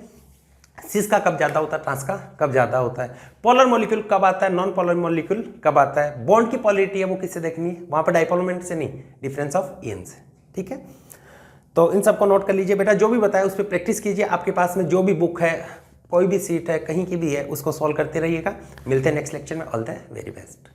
सिस का कब ज़्यादा होता है, ट्रांस का कब ज़्यादा होता है, पोलर मॉलिक्यूल कब आता है, नॉन पोलर मॉलिक्यूल कब आता है, बॉन्ड की पोलरिटी है वो किससे देखनी है, वहाँ पर डाइपोल मोमेंट से नहीं, डिफरेंस ऑफ EN से, ठीक है। तो इन सबको नोट कर लीजिए बेटा, जो भी बताया उस पर प्रैक्टिस कीजिए, आपके पास में जो भी बुक है, कोई भी सीट है, कहीं की भी है, उसको सॉल्व करते रहिएगा। मिलते हैं नेक्स्ट लेक्चर में, ऑल द वेरी बेस्ट।